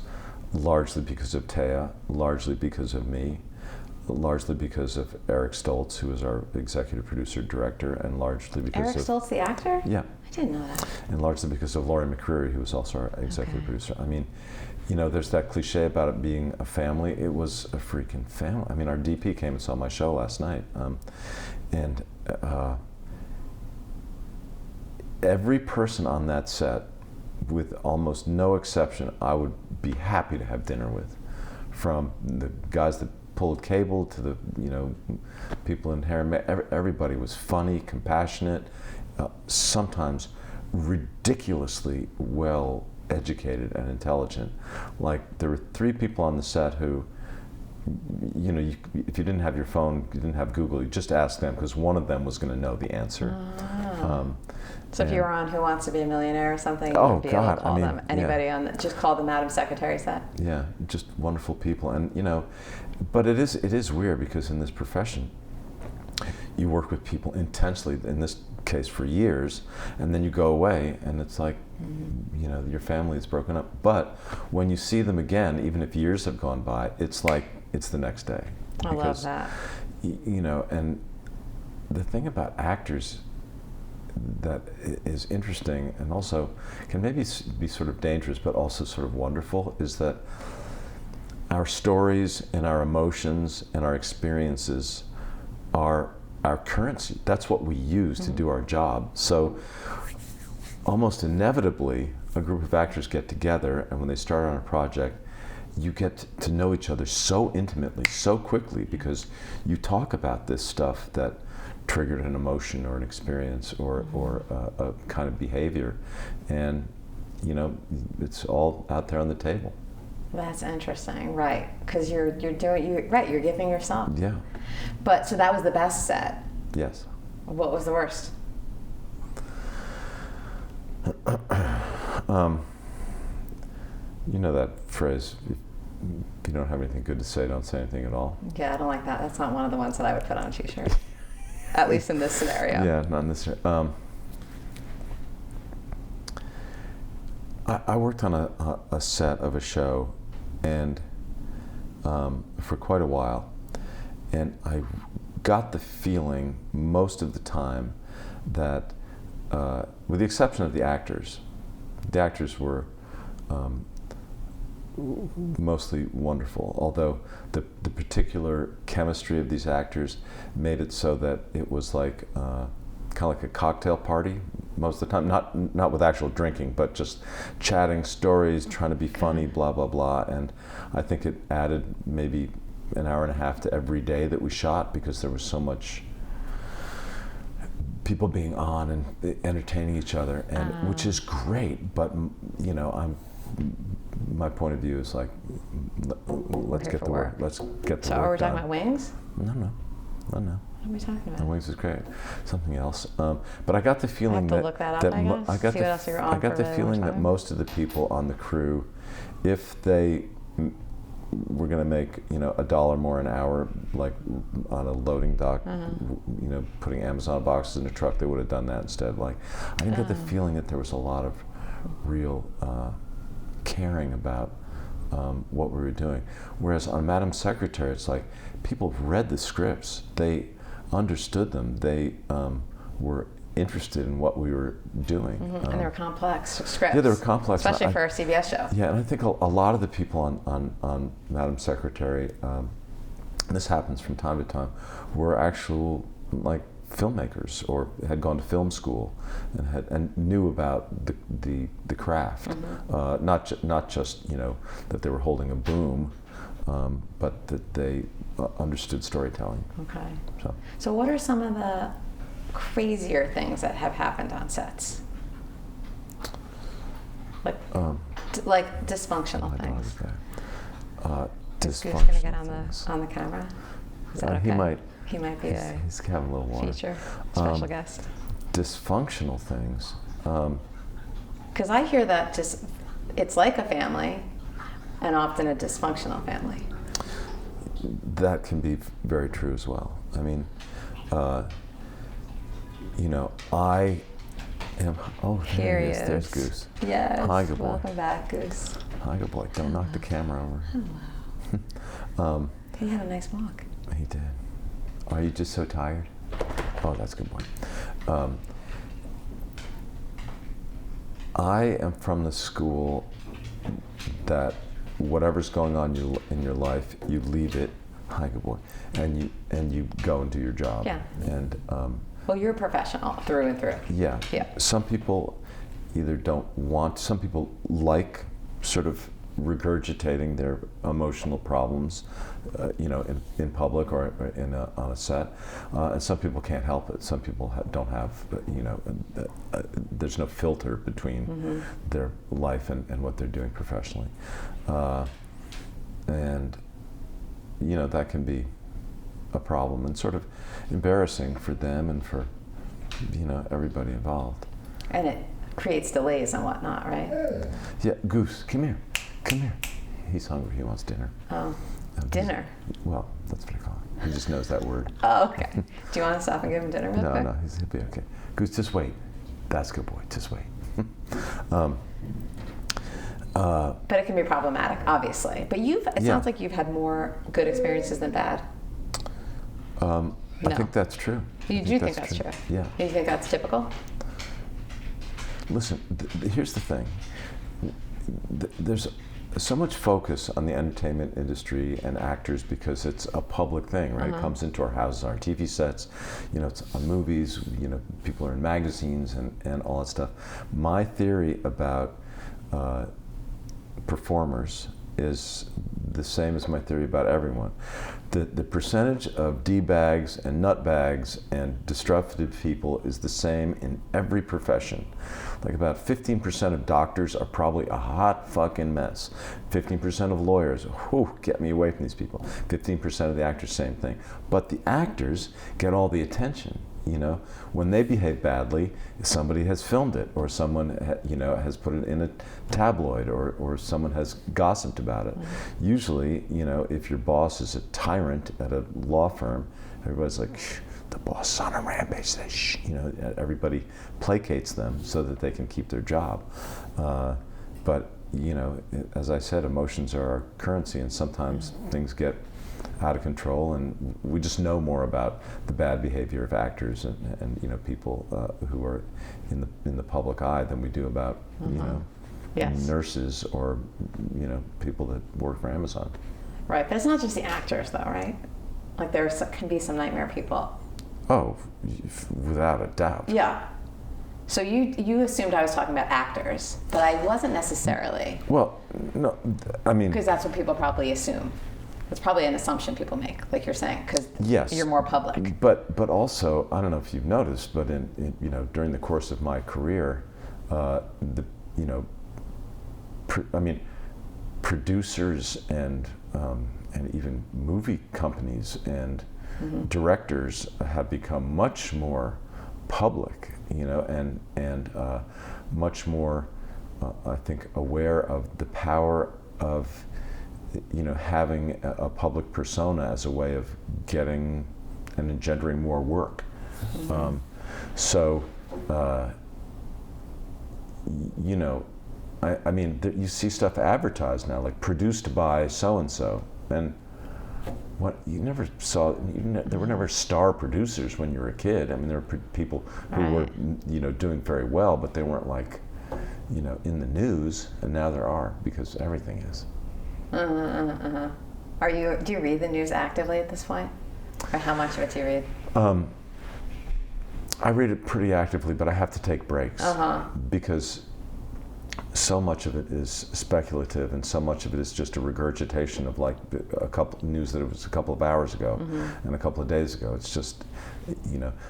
largely because of Taya, largely because of me, largely because of Eric Stoltz, who is our executive producer director, and largely because Eric Stoltz, the actor? Yeah. I didn't know that. And largely because of Laurie McCreary, who was also our executive producer. I mean, there's that cliche about it being a family. It was a freaking family. I mean, our DP came and saw my show last night. Every person on that set, with almost no exception, I would be happy to have dinner with. From the guys that pulled cable to the people in hair and makeup. Everybody was funny, compassionate, sometimes ridiculously well educated and intelligent. Like, there were 3 people on the set who, if you didn't have your phone, you didn't have Google, you just asked them because one of them was going to know the answer. So if you were on Who Wants to Be a Millionaire or something, oh you'd be God, able to call them. Anybody just call the Madam Secretary set. Yeah, just wonderful people, and but it is weird because in this profession, you work with people intensely. In this case, for years, and then you go away, and it's like, your family is broken up. But when you see them again, even if years have gone by, it's like it's the next day. I love that. And the thing about actors that is interesting and also can maybe be sort of dangerous but also sort of wonderful is that our stories and our emotions and our experiences are our currency. That's what we use to do our job. So almost inevitably, a group of actors get together, and when they start on a project, you get to know each other so intimately, so quickly, because you talk about this stuff that triggered an emotion or an experience or a kind of behavior, and it's all out there on the table. That's interesting, right? Because you're giving yourself. Yeah. But so that was the best set. Yes. What was the worst? You know that phrase, if you don't have anything good to say, don't say anything at all. Yeah, I don't like that. That's not one of the ones that I would put on a t-shirt. At least in this scenario. Yeah, not in this scenario. I worked on a set of a show, and for quite a while, and I got the feeling most of the time that, with the exception of the actors were mostly wonderful, although the particular chemistry of these actors made it so that it was like kind of like a cocktail party most of the time, not with actual drinking, but just chatting stories, trying to be funny, blah, blah, blah. And I think it added maybe an hour and a half to every day that we shot, because there was so much people being on and entertaining each other, and which is great, but my point of view is like, let's get the work. Let's get the work. So are we talking done. about Wings? No. What are we talking about? The Wings is great. Something else. But I got the feeling I have to look that up, I guess. See what else you're on I got for the really feeling long that time. most of the people on the crew, if they were going to make $1 more an hour, like on a loading dock, putting Amazon boxes in a truck, they would have done that instead. Like, I didn't get the feeling that there was a lot of real caring about what we were doing. Whereas on Madam Secretary, it's like people read the scripts, they understood them, they were interested in what we were doing. And they were complex scripts. Yeah, they were complex. Especially for a CBS show. Yeah, and I think a lot of the people on Madam Secretary, and this happens from time to time, were actual like filmmakers or had gone to film school and knew about the craft, not just that they were holding a boom, but that they understood storytelling. Okay. So what are some of the crazier things that have happened on sets? Like dysfunctional things. Is Goose going to get on the camera? Is that okay? He might be he's having a little water. Feature special guest. Dysfunctional things. Because I hear that it's like a family, and often a dysfunctional family. That can be very true as well. I mean, I am. Oh, Here he is. There's Goose. Yes. Hi, good boy. Welcome back, Goose. Hi, good boy. Don't knock the camera over. Hello. He had a nice walk. He did. Are you just so tired? Oh, that's a good boy. I am from the school that whatever's going on in your life, you leave it. Hi, good boy. And you go and do your job. Yeah. And well, you're a professional through and through. Yeah. Yeah. Some people either don't want. Some people like sort of regurgitating their emotional problems, in public or on a set, and some people can't help it. Some people don't have, there's no filter between their life and what they're doing professionally, and that can be a problem and sort of embarrassing for them and for everybody involved. And it creates delays and whatnot, right? Yeah, Goose, come here. Come here. He's hungry. He wants dinner. Oh, dinner? Well, that's what I call it. He just knows that word. Oh, okay. Do you want to stop and give him dinner real quick? No, he'll be okay. Goose, just wait. That's a good boy. Just wait. But it can be problematic, obviously. But it sounds like you've had more good experiences than bad. I think that's true. You do think that's true? Yeah. You think that's typical? Listen, here's the thing. There's so much focus on the entertainment industry and actors because it's a public thing, right? It comes into our houses, our TV sets, it's on movies, people are in magazines and all that stuff. My theory about performers is the same as my theory about everyone. The percentage of D-bags and nutbags and disruptive people is the same in every profession. Like about 15% of doctors are probably a hot fucking mess. 15% of lawyers, whew, get me away from these people. 15% of the actors, same thing. But the actors get all the attention. When they behave badly, somebody has filmed it, or someone has put it in a tabloid, or someone has gossiped about it. Usually, if your boss is a tyrant at a law firm, everybody's like, shh, the boss is on a rampage. Shh. Everybody placates them so that they can keep their job. But as I said, emotions are our currency, and sometimes things get out of control, and we just know more about the bad behavior of actors and people who are in the public eye than we do about Yes. nurses or people that work for Amazon. Right, but it's not just the actors, though, right? Like can be some nightmare people. Oh, without a doubt. Yeah. So you assumed I was talking about actors, but I wasn't necessarily. Well, no, I mean, because that's what people probably assume. It's probably an assumption people make, like you're saying, because yes, you're more public. But also, I don't know if you've noticed, but during the course of my career, producers and even movie companies and directors have become much more public, and much more, I think, aware of the power of having a public persona as a way of getting and engendering more work. You see stuff advertised now, like produced by so and so, and what you never saw. There were never star producers when you were a kid. I mean, there were people who were doing very well, but they weren't like in the news, and now there are, because everything is. Do you read the news actively at this point? Or how much of it do you read? I read it pretty actively, but I have to take breaks because so much of it is speculative, and so much of it is just a regurgitation of like a couple news that it was a couple of hours ago and a couple of days ago. It's just,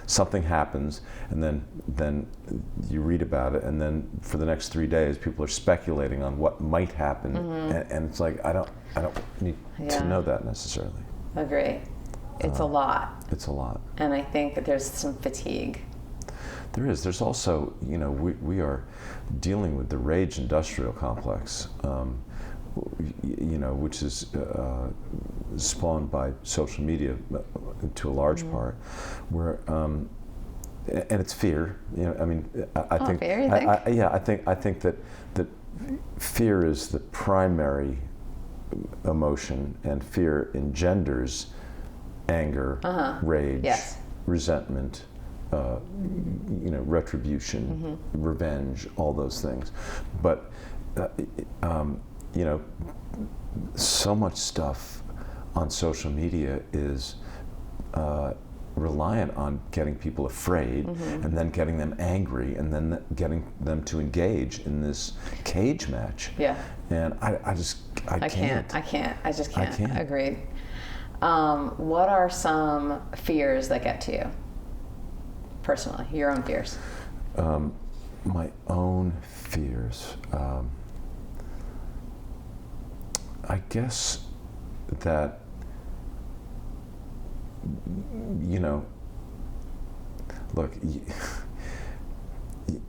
something happens, and then you read about it, and then for the next 3 days, people are speculating on what might happen, and it's like I don't need to know that necessarily. Agree. It's a lot. It's a lot. And I think that there's some fatigue. There is. There's also, we are dealing with the rage industrial complex, which is spawned by social media to a large part, where, and it's fear. I think. Fear, you think? I think that fear is the primary emotion, and fear engenders anger, rage, resentment, retribution, revenge, all those things. But so much stuff on social media is reliant on getting people afraid, and then getting them angry, and then getting them to engage in this cage match. Yeah. And I just can't. I just can't. Agreed. What are some fears that get to you personally? Your own fears? My own fears. I guess that, look,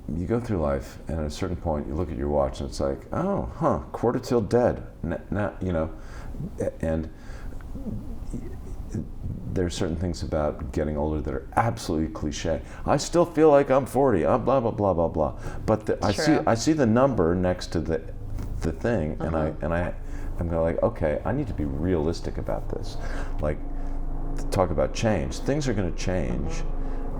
you go through life, and at a certain point, you look at your watch, and it's like, quarter till dead. Now, and there's certain things about getting older that are absolutely cliche. I still feel like I'm 40. Blah blah blah blah blah. But I see the number next to the thing, and I'm going like, okay, I need to be realistic about this. Like, talk about change. Things are going to change,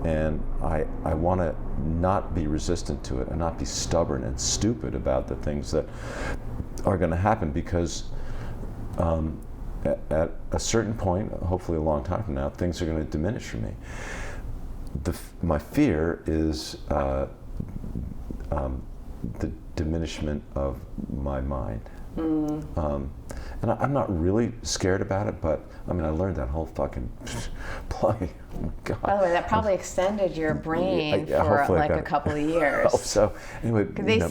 and I want to not be resistant to it, and not be stubborn and stupid about the things that are going to happen, because at a certain point, hopefully a long time from now, things are going to diminish for me. My fear is the diminishment of my mind. And I'm not really scared about it, but I learned that whole fucking play. Oh, God. By the way, that probably extended your brain for like a couple of years. So anyway,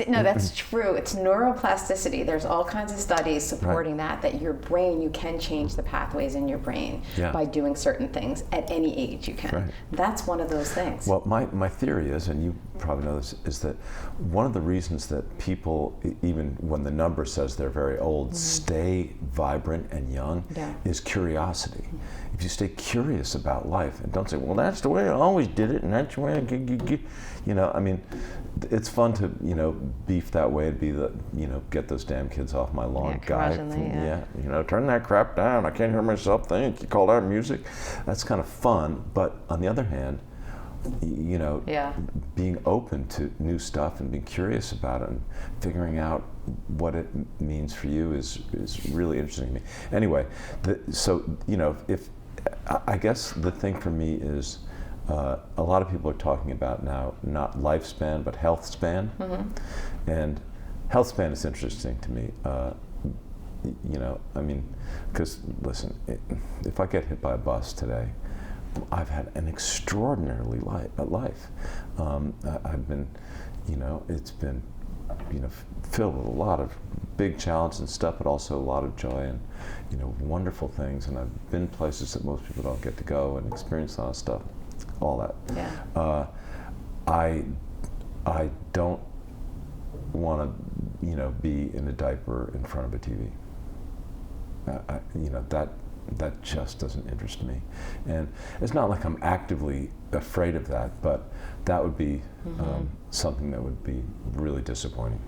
no, that's true. It's neuroplasticity. There's all kinds of studies supporting that your brain, you can change the pathways in your brain by doing certain things at any age you can. Right. That's one of those things. Well, my theory is, and you probably know this, is that one of the reasons that people, even when the number says they're very old, stay vibrant and young is curiosity. If you stay curious about life and don't say, well, that's the way I always did it, and that's the way I get. You know, I mean, it's fun to, you know, beef that way, to be the, you know, get those damn kids off my lawn guy. You know, turn that crap down. I can't hear myself think. You call that music? That's kind of fun. But on the other hand, you know, being open to new stuff and being curious about it and figuring out what it means for you is really interesting to me. Anyway, so, you know, I guess the thing for me is, a lot of people are talking about now not lifespan but health span, and health span is interesting to me. You know, I mean, because listen, if I get hit by a bus today, I've had an extraordinary life. I've been, you know, it's been, you know, filled with a lot of big challenges and stuff, but also a lot of joy and, you know, wonderful things. And I've been places that most people don't get to go and experience a lot of stuff, all that. Yeah. I don't want to, you know, be in a diaper in front of a TV. You know, that just doesn't interest me. And it's not like I'm actively afraid of that, but that would be something that would be really disappointing.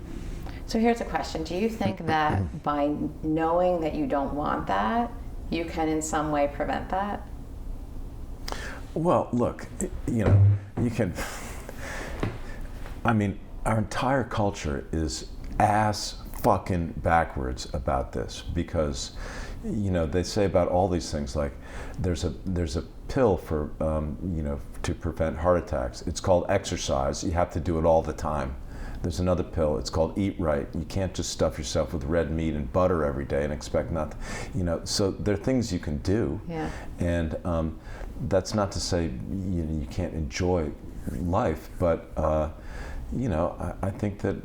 So here's a question. Do you think that by knowing that you don't want that, you can in some way prevent that? Well, look, you know, you can, I mean, our entire culture is ass fucking backwards about this, because, you know, they say about all these things, like there's a pill for, you know, to prevent heart attacks. It's called exercise. You have to do it all the time. There's another pill. It's called eat right. You can't just stuff yourself with red meat and butter every day and expect not to, you know, so there are things you can do. Yeah. And that's not to say, you know, you can't enjoy life, but, you know, I think that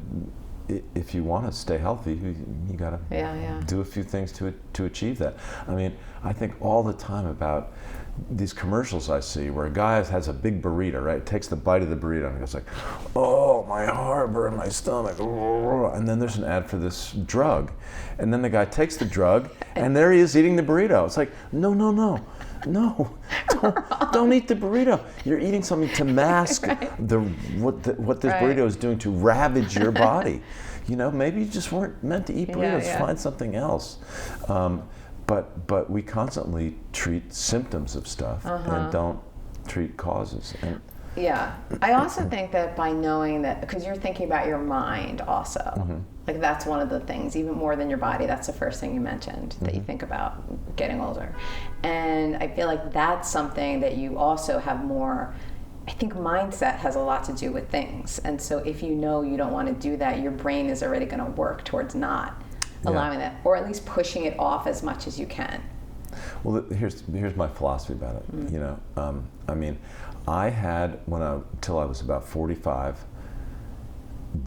if you want to stay healthy, you got to do a few things to achieve that. I mean, I think all the time about these commercials I see where a guy has a big burrito, right? Takes the bite of the burrito and goes like, oh, my heart and my stomach. And then there's an ad for this drug. And then the guy takes the drug and there he is eating the burrito. It's like, no, don't eat the burrito. You're eating something to mask what this burrito is doing to ravage your body. You know, maybe you just weren't meant to eat burritos. Find something else. But we constantly treat symptoms of stuff and don't treat causes. And yeah, I also think that by knowing that, because you're thinking about your mind also, like that's one of the things, even more than your body, that's the first thing you mentioned that you think about getting older. And I feel like that's something that you also have more, I think mindset has a lot to do with things. And so if you know you don't want to do that, your brain is already going to work towards not allowing that, or at least pushing it off as much as you can. Well, here's my philosophy about it. You know, I mean, I had, till I was about 45,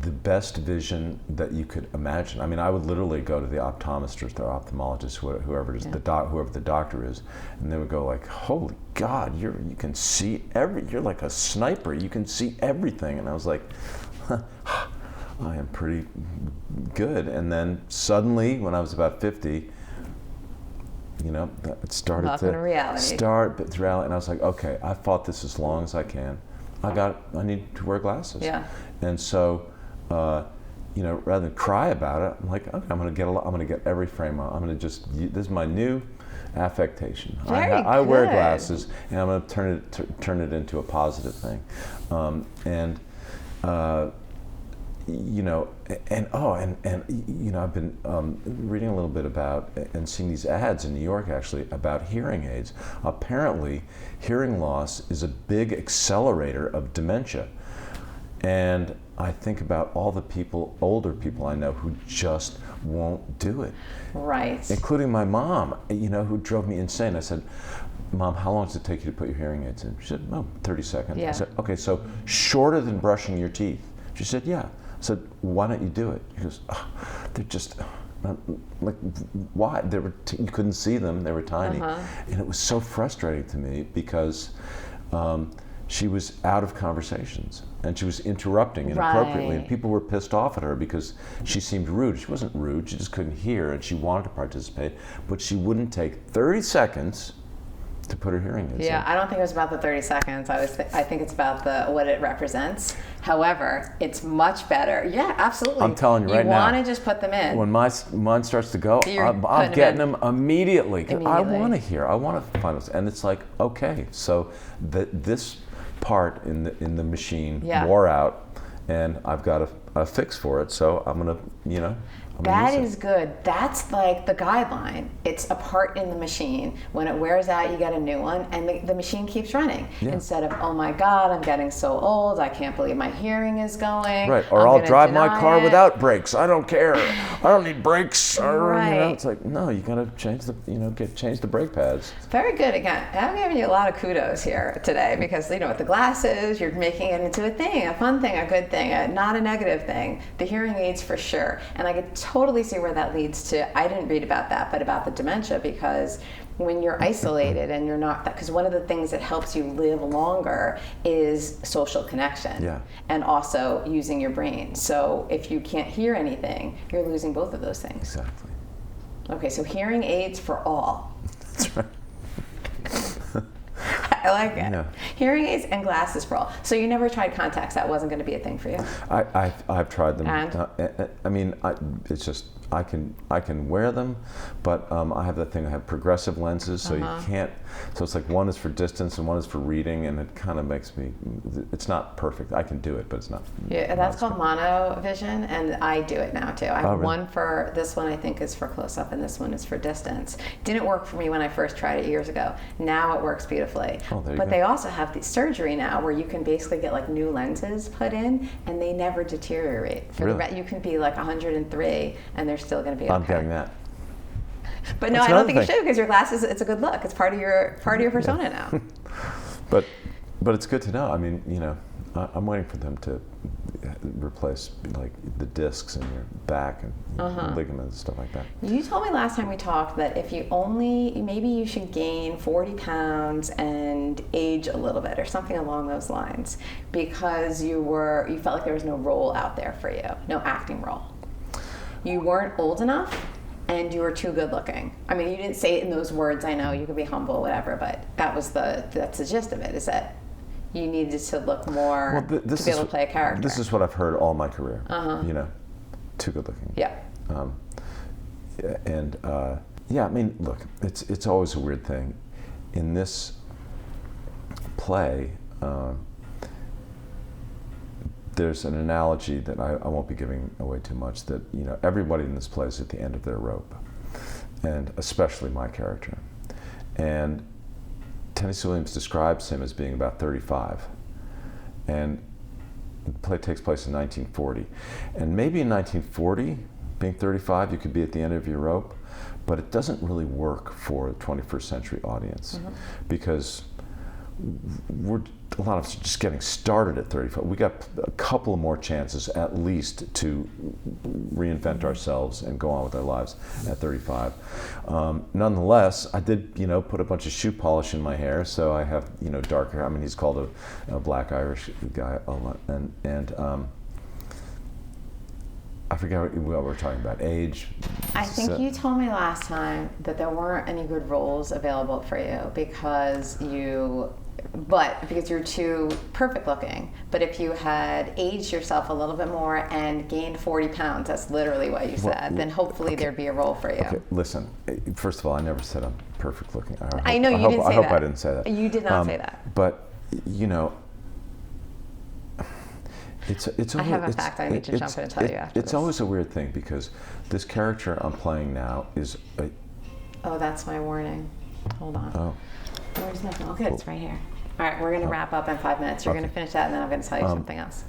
the best vision that you could imagine. I mean, I would literally go to the optometrist or ophthalmologist, whoever it is, whoever the doctor is, and they would go like, "Holy God, you can see you're like a sniper. You can see everything." And I was like, I am pretty good. And then suddenly, when I was about 50, you know, it started to reality. And I was like, okay, I fought this as long as I can. I need to wear glasses. Yeah. And so, you know, rather than cry about it, I'm like, okay, I'm gonna get every frame on. I'm gonna this is my new affectation. I wear glasses, and I'm gonna turn it into a positive thing. You know, and you know, I've been reading a little bit about and seeing these ads in New York actually about hearing aids. Apparently, hearing loss is a big accelerator of dementia. And I think about all the older people I know who just won't do it. Right. Including my mom, you know, who drove me insane. I said, Mom, how long does it take you to put your hearing aids in? She said, 30 seconds. Yeah. I said, okay, so shorter than brushing your teeth. She said, yeah. I said, why don't you do it? She goes, they're just, like, why? You couldn't see them, they were tiny. And it was so frustrating to me because she was out of conversations and she was interrupting inappropriately, and people were pissed off at her because she seemed rude. She wasn't rude, she just couldn't hear and she wanted to participate, but she wouldn't take 30 seconds to put her hearing aids Yeah, in. I don't think it was about the 30 seconds. I think it's about what it represents. However, it's much better. Yeah, absolutely. I'm telling you right now. You want to just put them in. When mine starts to go, I'm putting getting them them immediately. 'Cause I Immediately. want to hear. I want to find this, and it's like, okay, so this part in the machine wore out, and I've got a fix for it. So I'm gonna, That is good. That's like the guideline. It's a part in the machine. When it wears out, you get a new one, and the machine keeps running. Yeah. Instead of, oh my God, I'm getting so old, I can't believe my hearing is going. Right, or I'm I'll gonna drive my deny car it. without brakes. I don't care. I don't need brakes. Right. It's like, no, you gotta change change the brake pads. Very good. Again, I'm giving you a lot of kudos here today because, with the glasses, you're making it into a thing, a fun thing, a good thing, not a negative thing. The hearing aids for sure. And I could totally see where that leads to. I didn't read about that, but about the dementia, because when you're isolated and you're not, because one of the things that helps you live longer is social connection. Yeah. And also using your brain. So if you can't hear anything, you're losing both of those things. Exactly. Okay, so hearing aids for all. That's right. I like it. Yeah. Hearing aids and glasses for all. So you never tried contacts. That wasn't going to be a thing for you. I've tried them. And? I mean, it's just I can wear them, but I have that thing. I have progressive lenses, so you can't. So it's like one is for distance and one is for reading, and it kind of makes me. It's not perfect. I can do it, but it's not. Yeah, that's called monovision, and I do it now too. I have really? one for this one. I think is for close up, and this one is for distance. Didn't work for me when I first tried it years ago. Now it works beautifully. Oh, there you but go. they also have the surgery now, where you can basically get like new lenses put in, and they never deteriorate. For Really? you can be like 103, and they're still going to be okay. I'm getting that. But no, That's I don't another think you thing. should, because your glasses, it's a good look. It's part of your persona now. But it's good to know. I mean, I'm waiting for them to replace like the discs in your back and ligaments and stuff like that. You told me last time we talked that if maybe you should gain 40 pounds and age a little bit or something along those lines, because you felt like there was no role out there for you, no acting role. You weren't old enough and you were too good looking. I mean, you didn't say it in those words, I know, you could be humble, whatever, but that's the gist of it, is that you needed to look more to be able to play a character. This is what I've heard all my career. Too good looking. Yeah. I mean, look, it's always a weird thing. In this play, there's an analogy that I won't be giving away too much, that everybody in this play is at the end of their rope, and especially my character. And Tennessee Williams describes him as being about 35, and the play takes place in 1940. And maybe in 1940, being 35, you could be at the end of your rope, but it doesn't really work for a 21st century audience, because a lot of us are just getting started at 35. We got a couple of more chances at least to reinvent ourselves and go on with our lives at 35. Nonetheless, I did, put a bunch of shoe polish in my hair, so I have, dark hair. I mean, he's called a black Irish guy a lot, and I forget what we were talking about. Age. I think you told me last time that there weren't any good roles available for you because you're too perfect looking. But if you had aged yourself a little bit more and gained 40 pounds, that's literally what you said, then hopefully there'd be a role for you. Okay, listen, first of all, I never said I'm perfect looking. I know you didn't say that. I hope I didn't say that. You did not say that. But, it's I have a fact I need to jump in and tell you after It's this. always a weird thing, because this character I'm playing now is Oh, that's my warning. Hold on. Oh. Where's my phone? Okay, it's right here. All right, we're going to wrap up in 5 minutes. You're going to finish that, and then I'm going to tell you something else.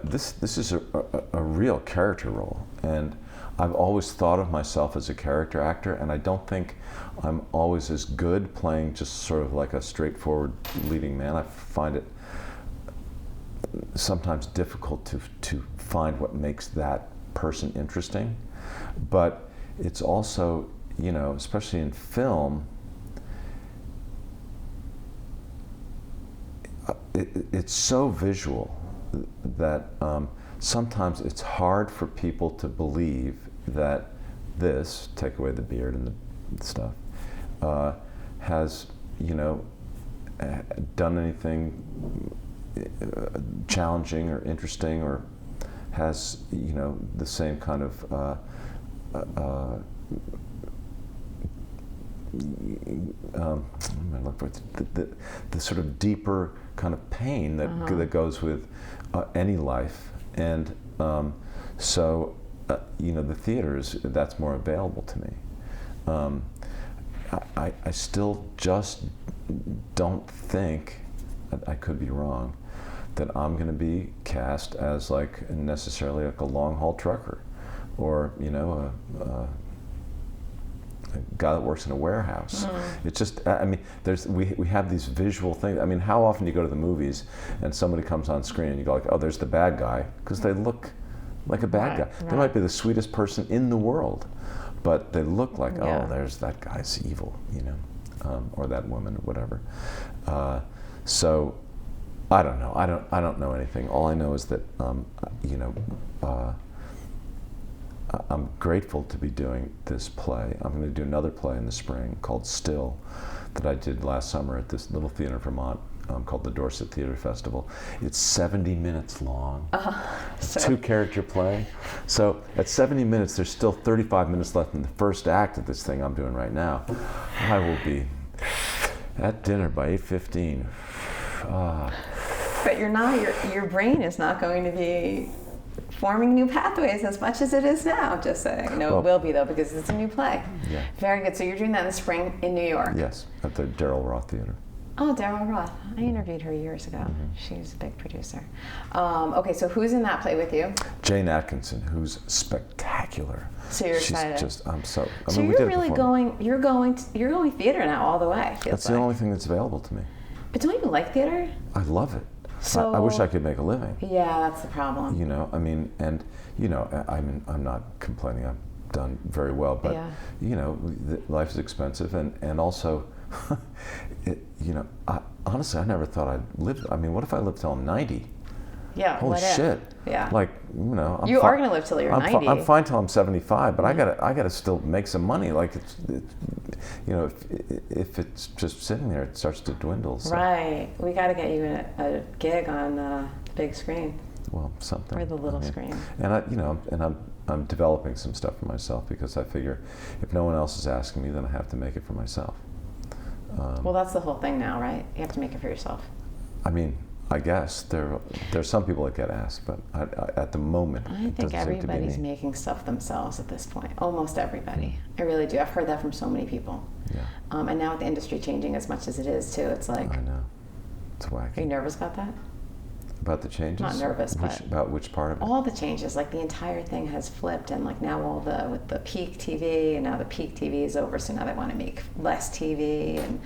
This is a real character role, and I've always thought of myself as a character actor, and I don't think I'm always as good playing just sort of like a straightforward leading man. I find it sometimes difficult to find what makes that person interesting, but it's also, especially in film, it's so visual that sometimes it's hard for people to believe that take away the beard and the stuff, has, done anything challenging or interesting, or has, the same kind of the sort of deeper kind of pain that that goes with any life, and so the theater that's more available to me. I still just don't think, I could be wrong, that I'm going to be cast as like necessarily like a long haul trucker, or a guy that works in a warehouse. It's just, I mean, we have these visual things. I mean, how often do you go to the movies and somebody comes on screen and you go like, oh, there's the bad guy, because they look like a bad guy. They might be the sweetest person in the world, but they look like, oh, there's that guy's evil, or that woman, or whatever. So I don't know. I don't know anything. All I know is that I'm grateful to be doing this play. I'm going to do another play in the spring called Still, that I did last summer at this little theater in Vermont called the Dorset Theater Festival. It's 70 minutes long. Two-character play. So at 70 minutes, there's still 35 minutes left in the first act of this thing I'm doing right now. I will be at dinner by 8:15. But you're not. Your brain is not going to be forming new pathways as much as it is now, just saying. No, it will be, though, because it's a new play. Yeah. Very good. So you're doing that in the spring in New York? Yes, at the Daryl Roth Theater. Oh, Daryl Roth. I interviewed her years ago. She's a big producer. Okay, so who's in that play with you? Jane Atkinson, who's spectacular. So you're excited. She's just, I'm so, I so mean, you're really you're going theater now all the way, feels That's the only thing that's available to me. But don't you like theater? I love it. So, I wish I could make a living. Yeah, that's the problem. I mean, and, I'm not complaining. I've done very well, but, life is expensive, and also, honestly, I never thought I'd live. I mean, what if I lived till I'm 90? Yeah. Holy shit. Yeah. Like, you are going to live till you're 90. I'm fine till I'm 75, but I gotta still make some money. Like, if it's just sitting there, it starts to dwindle. So. Right. We got to get you a gig on the big screen. Well, something. Or the little screen. And I'm developing some stuff for myself, because I figure if no one else is asking me, then I have to make it for myself. Well, that's the whole thing now, right? You have to make it for yourself. I mean, I guess there's some people that get asked, but at the moment, I think everybody's making stuff themselves at this point. Almost everybody. I really do. I've heard that from so many people. Yeah. And now with the industry changing as much as it is too, it's like. I know. It's wacky. Are you nervous about that? About the changes? Not nervous, but about which part of it? All the changes, like the entire thing has flipped, and like now with the peak TV, and now the peak TV is over, so now they want to make less TV, and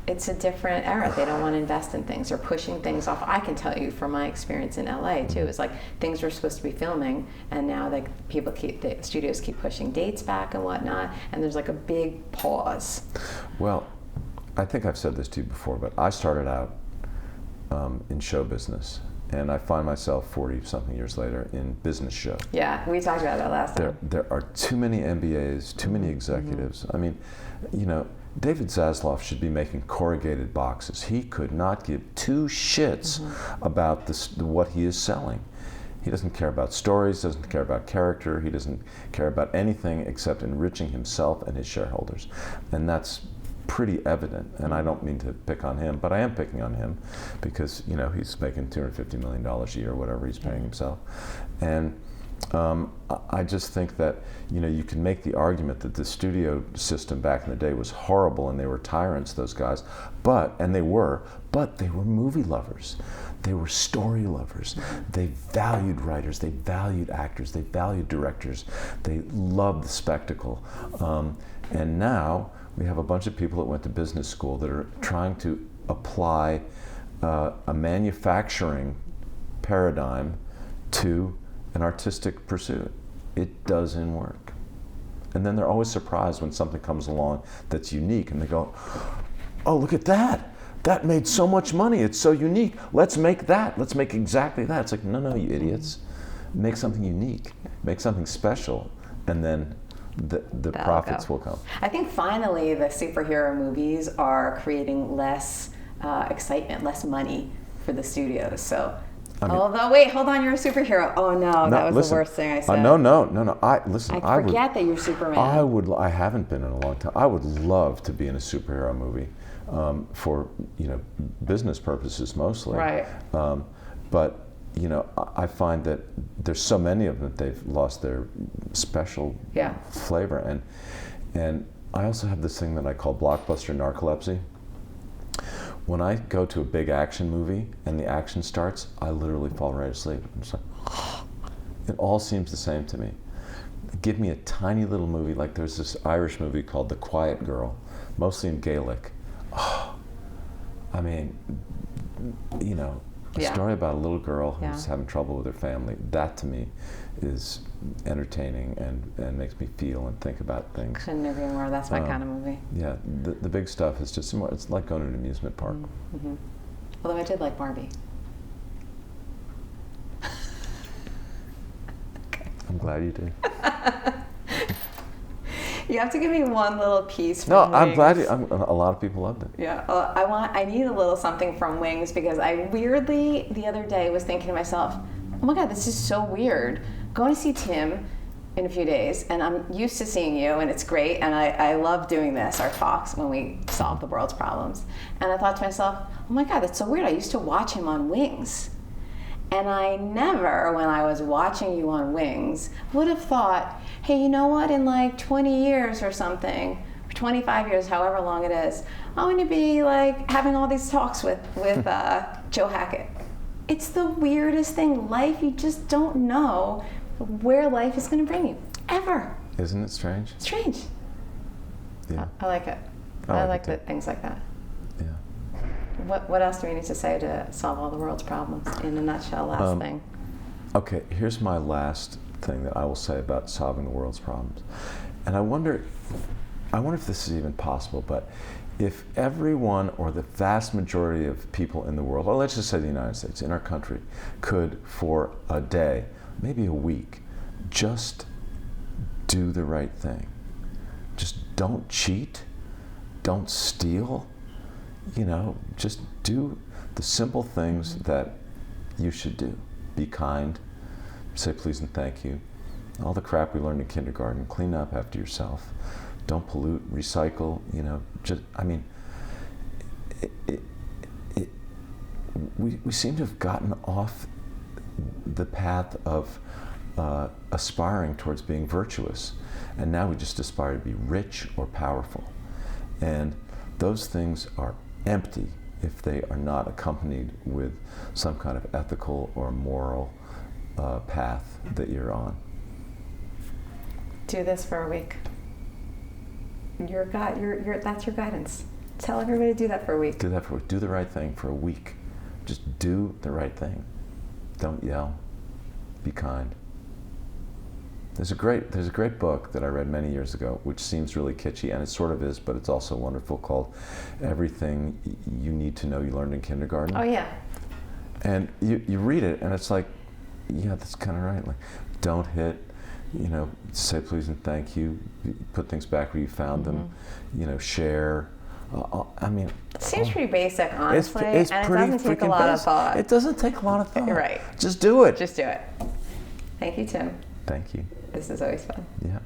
it's a different era. They don't want to invest in things. They're pushing things off. I can tell you from my experience in LA too, it's like things were supposed to be filming, and now the studios keep pushing dates back and whatnot, and there's like a big pause. Well, I think I've said this to you before, but I started out in show business, and I find myself 40-something years later in business show. Yeah, we talked about that last time. There are too many MBAs, too many executives. I mean, David Zaslav should be making corrugated boxes. He could not give two shits about what he is selling. He doesn't care about stories, doesn't care about character, he doesn't care about anything except enriching himself and his shareholders. And that's pretty evident, and I don't mean to pick on him, but I am picking on him because he's making $250 million a year, whatever he's paying himself, and I just think that you can make the argument that the studio system back in the day was horrible and they were tyrants, those guys, but they were movie lovers. They were story lovers. They valued writers, they valued actors, they valued directors, they loved the spectacle, and now we have a bunch of people that went to business school that are trying to apply a manufacturing paradigm to an artistic pursuit. It doesn't work. And then they're always surprised when something comes along that's unique, and they go, oh, look at that. That made so much money. It's so unique. Let's make that. Let's make exactly that. It's like, no, you idiots. Make something unique. Make something special. And then the profits will come. I think finally the superhero movies are creating less excitement, less money for the studios. So, although, wait, hold on, you're a superhero. Oh no, that was the worst thing I said. No. I forget that you're Superman. I haven't been in a long time. I would love to be in a superhero movie for business purposes mostly. Right. But I find that there's so many of them that they've lost their special flavor. And I also have this thing that I call blockbuster narcolepsy. When I go to a big action movie and the action starts, I literally fall right asleep. I'm just like, it all seems the same to me. Give me a tiny little movie, like there's this Irish movie called The Quiet Girl, mostly in Gaelic. I mean, a story about a little girl who's having trouble with her family. That to me is entertaining and makes me feel and think about things. Couldn't agree more. That's my kind of movie. Yeah, the big stuff is just more, it's like going to an amusement park. Mm-hmm. Although I did like Barbie. I'm glad you did. You have to give me one little piece from No, I'm Wings. glad a lot of people loved it. Yeah, I need a little something from Wings because I weirdly the other day was thinking to myself, oh my God, this is so weird. Going to see Tim in a few days, and I'm used to seeing you, and it's great, and I love doing this, our talks when we solve the world's problems. And I thought to myself, oh my God, that's so weird. I used to watch him on Wings. And I never, when I was watching you on Wings, would have thought, hey, you know what, in like 20 years or something, or 25 years, however long it is, I'm going to be like having all these talks with Joe Hackett. It's the weirdest thing. Life, you just don't know where life is going to bring you, ever. Isn't it strange? Strange. Yeah. I like it. I like things like that. Yeah. What else do we need to say to solve all the world's problems? In a nutshell, last thing. Okay, here's my last thing that I will say about solving the world's problems. And I wonder if this is even possible, but if everyone or the vast majority of people in the world, or let's just say the United States, in our country, could for a day, maybe a week, just do the right thing. Just don't cheat, don't steal, just do the simple things that you should do. Be kind, say please and thank you. All the crap we learned in kindergarten, clean up after yourself. Don't pollute, recycle, we seem to have gotten off the path of aspiring towards being virtuous. And now we just aspire to be rich or powerful. And those things are empty if they are not accompanied with some kind of ethical or moral path that you're on. Do this for a week. That's your guidance. Tell everybody to do that for a week. Do the right thing for a week. Just do the right thing. Don't yell. Be kind. There's a great book that I read many years ago, which seems really kitschy, and it sort of is, but it's also wonderful, called Everything You Need to Know You Learned in Kindergarten. Oh yeah. And you read it, and it's like, yeah, that's kind of right. Like, don't hit, say please and thank you, put things back where you found them, share. It seems pretty basic, honestly, it's and it pretty doesn't take a freaking lot of basic. thought. It doesn't take a lot of thought. Right. Just do it. Just do it. Thank you, Tim. Thank you. This is always fun. Yeah.